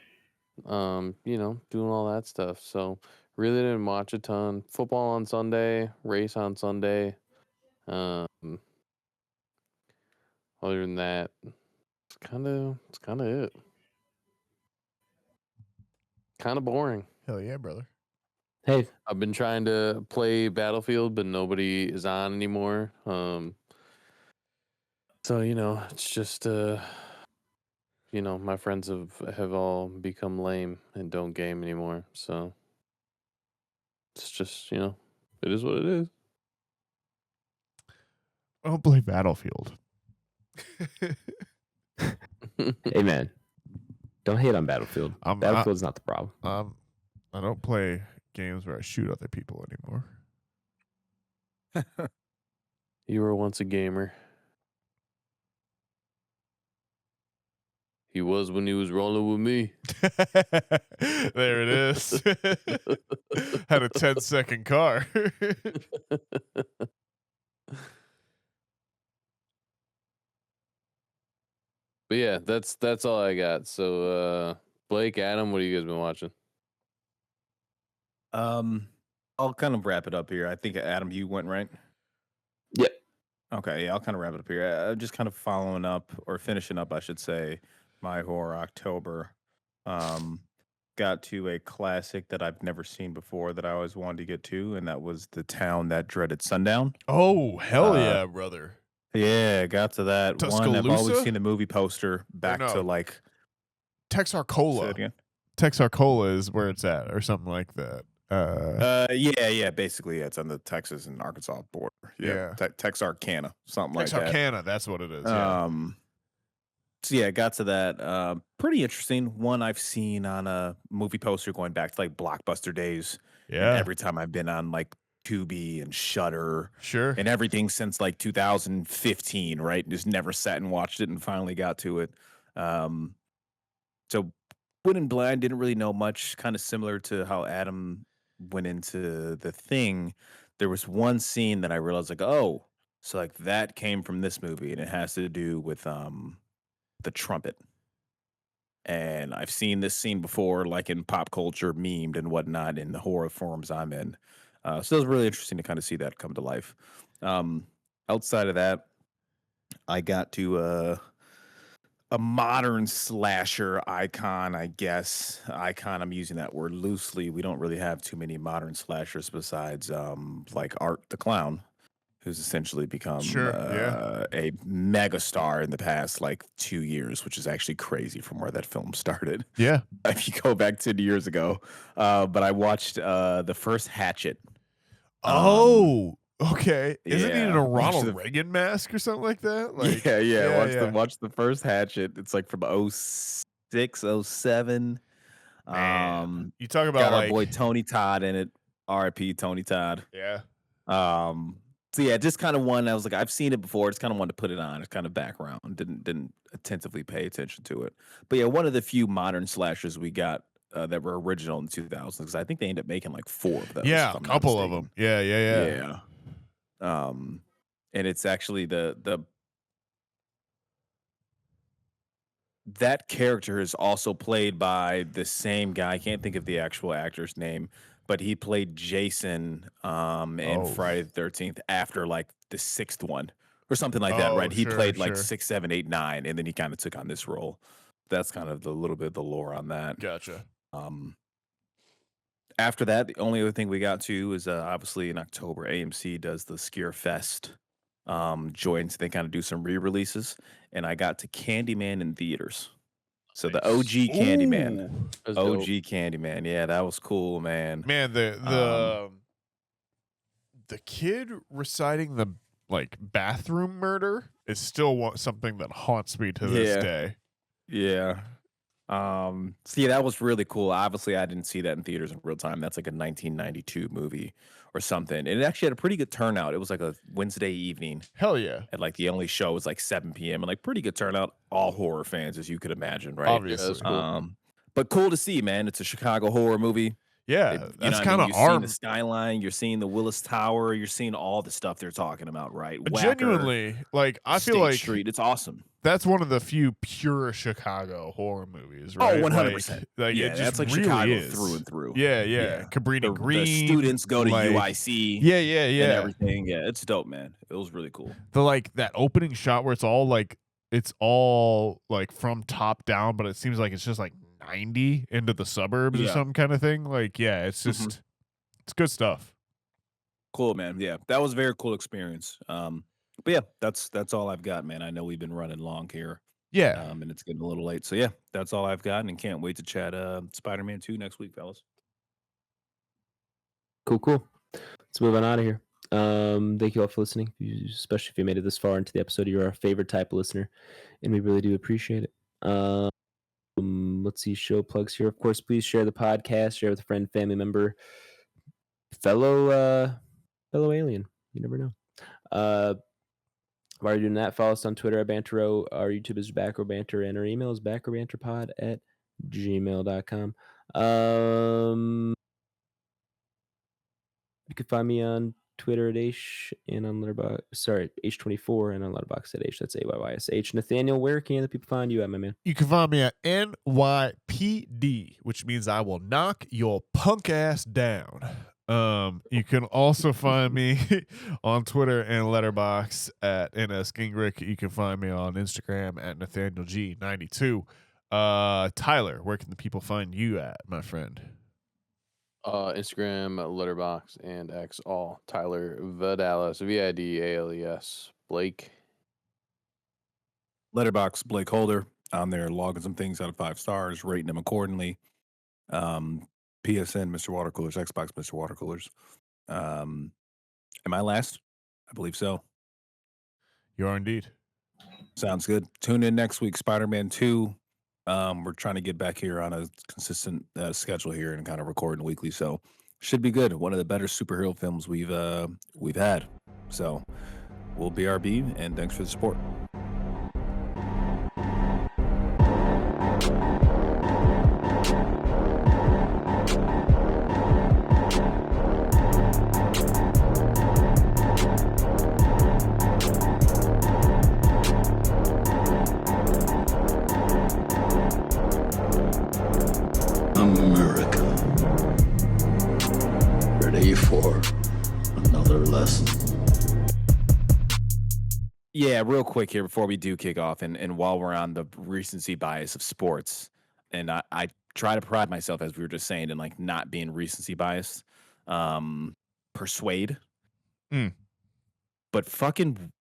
you know, doing all that stuff. So really didn't watch a ton. Football on Sunday, race on Sunday. Other than that, it's kind of it. Kind of boring. Hell yeah, brother. Hey, I've been trying to play Battlefield, but nobody is on anymore. So you know, it's just you know, my friends have all become lame and don't game anymore. So it's just, you know, it is what it is. I don't play Battlefield. Hey, man. Don't hate on Battlefield. Battlefield's not the problem. I don't play games where I shoot other people anymore. You were once a gamer. He was when he was rolling with me. There it is. Had a 10-second car. But yeah, that's all I got. So Blake, Adam, what have you guys been watching? I'll kind of wrap it up here. I think Adam, you went right. Yep. Okay, yeah, I'll kind of wrap it up here. Just kind of following up or finishing up, I should say, my horror October. Got to a classic that I've never seen before that I always wanted to get to, and that was The Town That Dreaded Sundown. Oh, hell yeah, brother. Yeah, got to that one. I've always Tuscaloosa? seen the movie poster back no. to like say it Texarkana. again. Texarkana is where it's at, or something like that. Yeah, basically, yeah, it's on the Texas and Arkansas border. Yeah. Texarkana, something like that. Texarkana, that's what it is. Yeah. So yeah, got to that. Pretty interesting. One I've seen on a movie poster going back to like Blockbuster days. And Yeah. every time I've been on like Tubi and Shudder Sure. and everything since like 2015, right? Just never sat and watched it and finally got to it. So went in blind, didn't really know much, kind of similar to how Adam went into The Thing. There was one scene that I realized like, oh, so like that came from this movie, and it has to do with the trumpet. And I've seen this scene before, like in pop culture, memed and whatnot in the horror forums I'm in. So it was really interesting to kind of see that come to life. Outside of that, I got to a modern slasher icon, I guess. Icon, I'm using that word loosely. We don't really have too many modern slashers besides like Art the Clown, who's essentially become a megastar in the past like 2 years, which is actually crazy from where that film started. Yeah. If you go back 10 years ago. But I watched the first Hatchet. Oh, okay. Isn't he in yeah, a watch Ronald the- Reagan mask or something like that? Like, watch the first Hatchet. It's like from 06, 07. Man, you talk about Got our like boy Tony Todd in it. R.I.P. Tony Todd. Yeah. So yeah, just kind of one. I was like, I've seen it before. Just kind of wanted to put it on. It's kind of background. Didn't attentively pay attention to it. But yeah, one of the few modern slashers we got that were original in the 2000s. Because I think they ended up making like 4 of those. Yeah, if a I'm not couple of mistaken. them. Yeah. And it's actually that character is also played by the same guy. I can't think of the actual actor's name, but he played Jason in Friday the 13th after like the 6th one or something like that, right? He played like 6, 7, 8, 9, and then he kind of took on this role. That's kind of the little bit of the lore on that. Gotcha. After that, the only other thing we got to is obviously in October, AMC does the Scare Fest joints. They kind of do some re-releases, and I got to Candyman in theaters. So the OG Candyman, Ooh. OG Candyman. Yeah, that was cool, man. Man, the kid reciting the like bathroom murder is still something that haunts me to this day. Yeah. See, that was really cool. Obviously, I didn't see that in theaters in real time. That's like a 1992 movie or something. And it actually had a pretty good turnout. It was like a Wednesday evening. Hell yeah. And like the only show was like 7 p.m. and like pretty good turnout. All horror fans, as you could imagine, right? Obviously. Yeah, that's cool. But cool to see, man. It's a Chicago horror movie. Yeah, that's kind of You're seeing the skyline, you're seeing the Willis Tower, you're seeing all the stuff they're talking about, right? Whacker, genuinely, like I feel State like Street. It's awesome. that's one of the few pure Chicago horror movies, right? Oh, 100%. Like yeah, it just that's like really Chicago is. through and through. Yeah. Cabrini Green. The students go to like, UIC. Yeah. And everything. Yeah, it's dope, man. It was really cool. The like that opening shot where it's all like from top down, but it seems like it's just like 90 into the suburbs or some kind of thing. Like, yeah, it's just it's good stuff. Cool, man. Yeah, that was a very cool experience. But yeah, that's all I've got, man. I know we've been running long here. Yeah. And it's getting a little late. So yeah, that's all I've got, and can't wait to chat Spider-Man 2 next week, fellas. Cool. Let's move on out of here. Thank you all for listening, especially if you made it this far into the episode. You're our favorite type of listener, and we really do appreciate it. Let's see, show plugs here. Of course, please share the podcast, share with a friend, family member, fellow alien. You never know. While you're doing that, follow us on Twitter at Banter Row. Our YouTube is Back Row Banter, and our email is backrowbanterpod@gmail.com. You can find me on Twitter at H and on Letterboxd. Sorry, H24 and on Letterboxd at H. That's AYYSH. Nathaniel, where can the people find you at, my man? You can find me at NYPD, which means I will knock your punk ass down. You can also find me on Twitter and Letterboxd at NS Gingrich. You can find me on Instagram at NathanielG92. Tyler, where can the people find you at, my friend? Instagram, Letterboxd, and X all. Tyler Vidalis, Vidales. Blake. Letterboxd, BlakeHolder. On there, logging some things out of 5 stars, rating them accordingly. PSN, Mr. Watercoolers, Xbox, Mr. Watercoolers. Am I last? I believe so. You are indeed. Sounds good. Tune in next week, Spider-Man 2. We're trying to get back here on a consistent schedule here and kind of recording weekly, so should be good. One of the better superhero films we've had. So we'll BRB, and thanks for the support. America. Ready for another lesson. Yeah, real quick here before we do kick off, and while we're on the recency bias of sports, and I try to pride myself, as we were just saying, in like not being recency biased. Persuade. But fucking,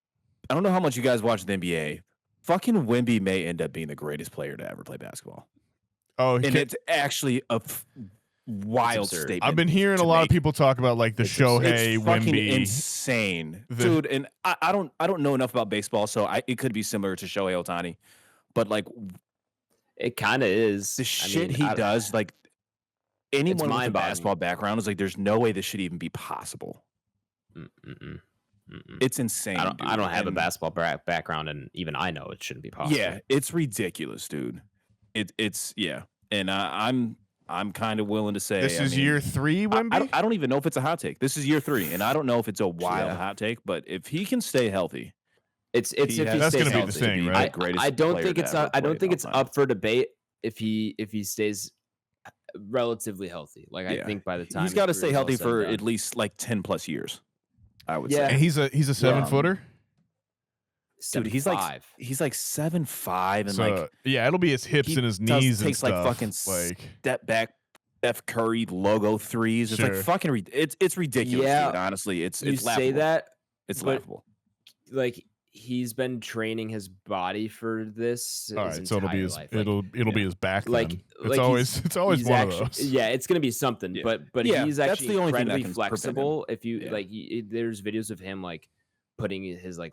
I don't know how much you guys watch the NBA. Fucking Wemby may end up being the greatest player to ever play basketball. Oh, and it's actually a wild statement. I've been hearing a lot of people talk about like the Shohei It's fucking Wemby. insane, dude. And I don't know enough about baseball, so it could be similar to Shohei Ohtani, but like it kind of is. The shit he does, like anyone with a basketball background is like, there's no way this should even be possible. It's insane. I don't have a basketball background, and even I know it shouldn't be possible. Yeah, it's ridiculous, dude. It's yeah, and I'm kind of willing to say this is year 3, Wemby? I don't even know if it's a hot take. This is year 3, and I don't know if it's a wild hot take, but if he can stay healthy, it's if he that's stays going to be healthy. the thing, right? I don't think it's up for debate if he stays relatively healthy. Like I think by the time he's got to stay healthy for at least like 10 plus years, I would say. And he's a 7-footer. Dude, he's like 7'5", and so, it'll be his hips and his knees and takes stuff. Like fucking step back Steph Curry logo threes. It's like fucking it's ridiculous. Yeah, dude, honestly, it's you laughable. Say that it's laughable. Like he's been training his body for this. All right, so it'll be his life. It'll be his back. Like it's always one of those. Yeah, it's gonna be something. Yeah. But he's actually the only incredibly flexible. If you yeah. like, there's videos of him like putting his like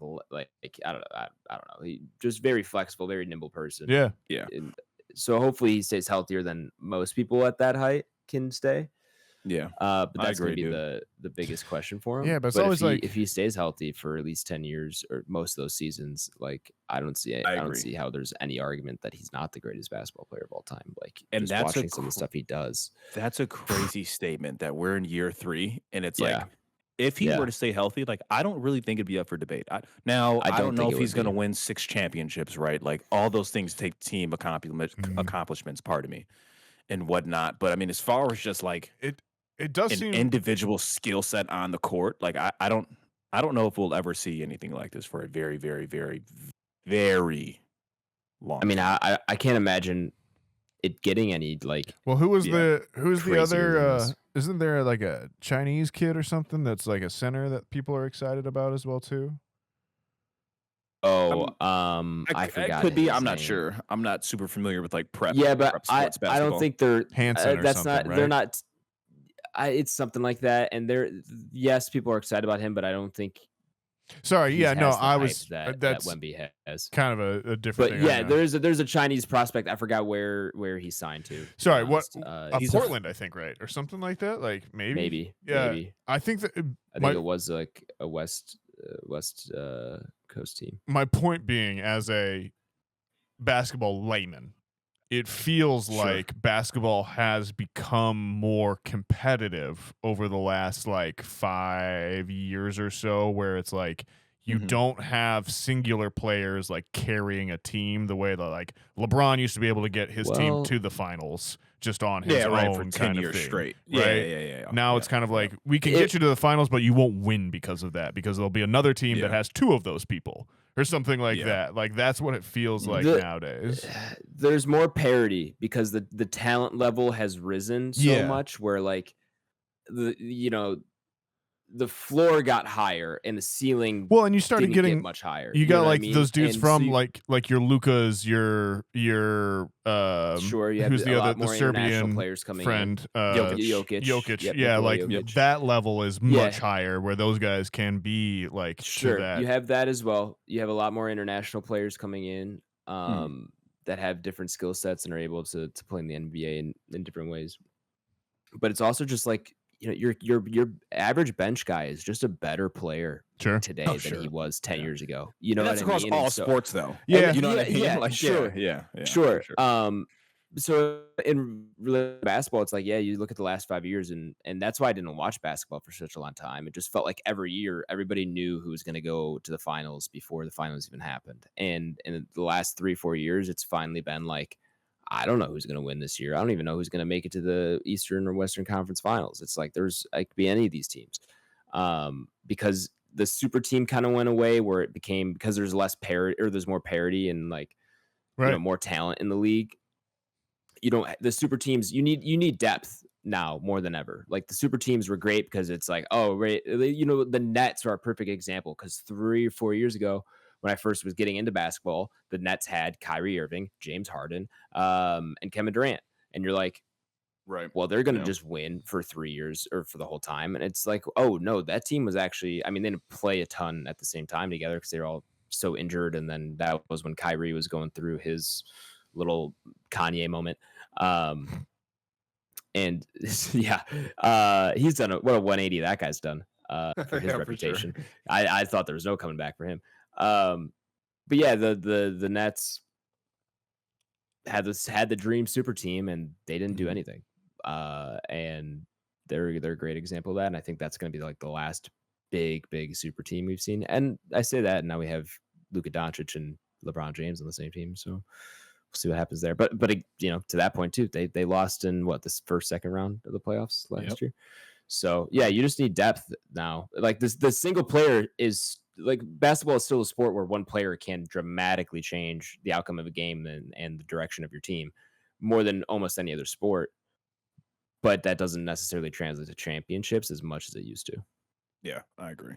I don't know. He just very flexible, very nimble person. Yeah. And so hopefully he stays healthier than most people at that height can stay. Yeah. But that's going to be the biggest question for him. Yeah, but it's always if he stays healthy for at least 10 years or most of those seasons, like I don't see how there's any argument that he's not the greatest basketball player of all time. Like, and just that's watching some of the stuff he does. That's a crazy statement that we're in year 3, and it's like, if he were to stay healthy, like I don't really think it'd be up for debate. I don't know if he's going to win 6 championships, right? Like all those things take team accomplishments, pardon me, and whatnot. But I mean, as far as just like it does seem individual skill set on the court, like I don't know if we'll ever see anything like this for a very, very, very, very long. I mean, I can't imagine it getting any like. Well, who's the other? Isn't there like a Chinese kid or something that's like a center that people are excited about as well too? Oh, I forgot. It could be. I'm name. Not sure. I'm not super familiar with like prep. Yeah, but I don't think they're Hansen or that's something, not. Right? They're not. It's something like that. And yes, people are excited about him, but I don't think Sorry, he yeah, no, has the I hype was that that's Wemby has. kind of a different But thing. yeah, there's a Chinese prospect. I forgot where he signed to. be Sorry, what? honest. He's Portland, I think, right, or something like that. Like maybe. Yeah, maybe. I think that I think it was like a West Coast team. my point being, as a basketball layman, it feels Sure. like basketball has become more competitive over the last like 5 years or so, where it's like you don't have singular players like carrying a team the way that like LeBron used to be able to get his team to the finals just on his own for 10 kind of years thing, straight. right? Yeah. Now it's kind of like we can get you to the finals, but you won't win because of that, because there'll be another team that has 2 of those people or something like that. Like that's what it feels like nowadays. There's more parity because the talent level has risen so much, where like the floor got higher and the ceiling and you started didn't getting get much higher. You got know what like I mean? those dudes And from so like your Lucas, your sure, you have who's a the lot other more the international Serbian players coming friend in. Jokic. Yep, yeah, Nikola like Jokic. that level is much higher, where those guys can be like Sure, to that. you have that as well. You have a lot more international players coming in that have different skill sets and are able to play in the NBA in different ways. But it's also just like, your average bench guy is just a better player today than he was 10 years ago. You know And that's what I across mean? all And so, sports, though. Yeah. You know what I mean? Yeah, Like, sure. yeah. Sure. for sure. So in basketball, it's like, you look at the last 5 years, and that's why I didn't watch basketball for such a long time. It just felt like every year everybody knew who was going to go to the finals before the finals even happened. And in the last 3-4 years, it's finally been like, I don't know who's going to win this year. I don't even know who's going to make it to the Eastern or Western Conference Finals. It's like I could be any of these teams, because the super team kind of went away, where it became, because there's less parity, or there's more parity and like more talent in the league. The super teams, you need depth now more than ever. Like the super teams were great because it's like, the Nets are a perfect example, because 3 or 4 years ago, when I first was getting into basketball, the Nets had Kyrie Irving, James Harden, and Kevin Durant. And you're like, Right. well, they're going to just win for 3 years or for the whole time. And it's like, oh, no, that team was actually, they didn't play a ton at the same time together because they were all so injured. And then that was when Kyrie was going through his little Kanye moment. And he's done what a 180 that guy's done for his reputation. Sure. I thought there was no coming back for him. But yeah, the Nets had the dream super team, and they didn't do anything. And they're a great example of that. And I think that's going to be like the last big super team we've seen. And I say that, and now we have Luka Doncic and LeBron James on the same team. So we'll see what happens there. But to that point too, they lost in this second round of the playoffs last year. So yeah, you just need depth now. Like the single player is, like, basketball is still a sport where one player can dramatically change the outcome of a game and the direction of your team more than almost any other sport. But that doesn't necessarily translate to championships as much as it used to. Yeah, I agree.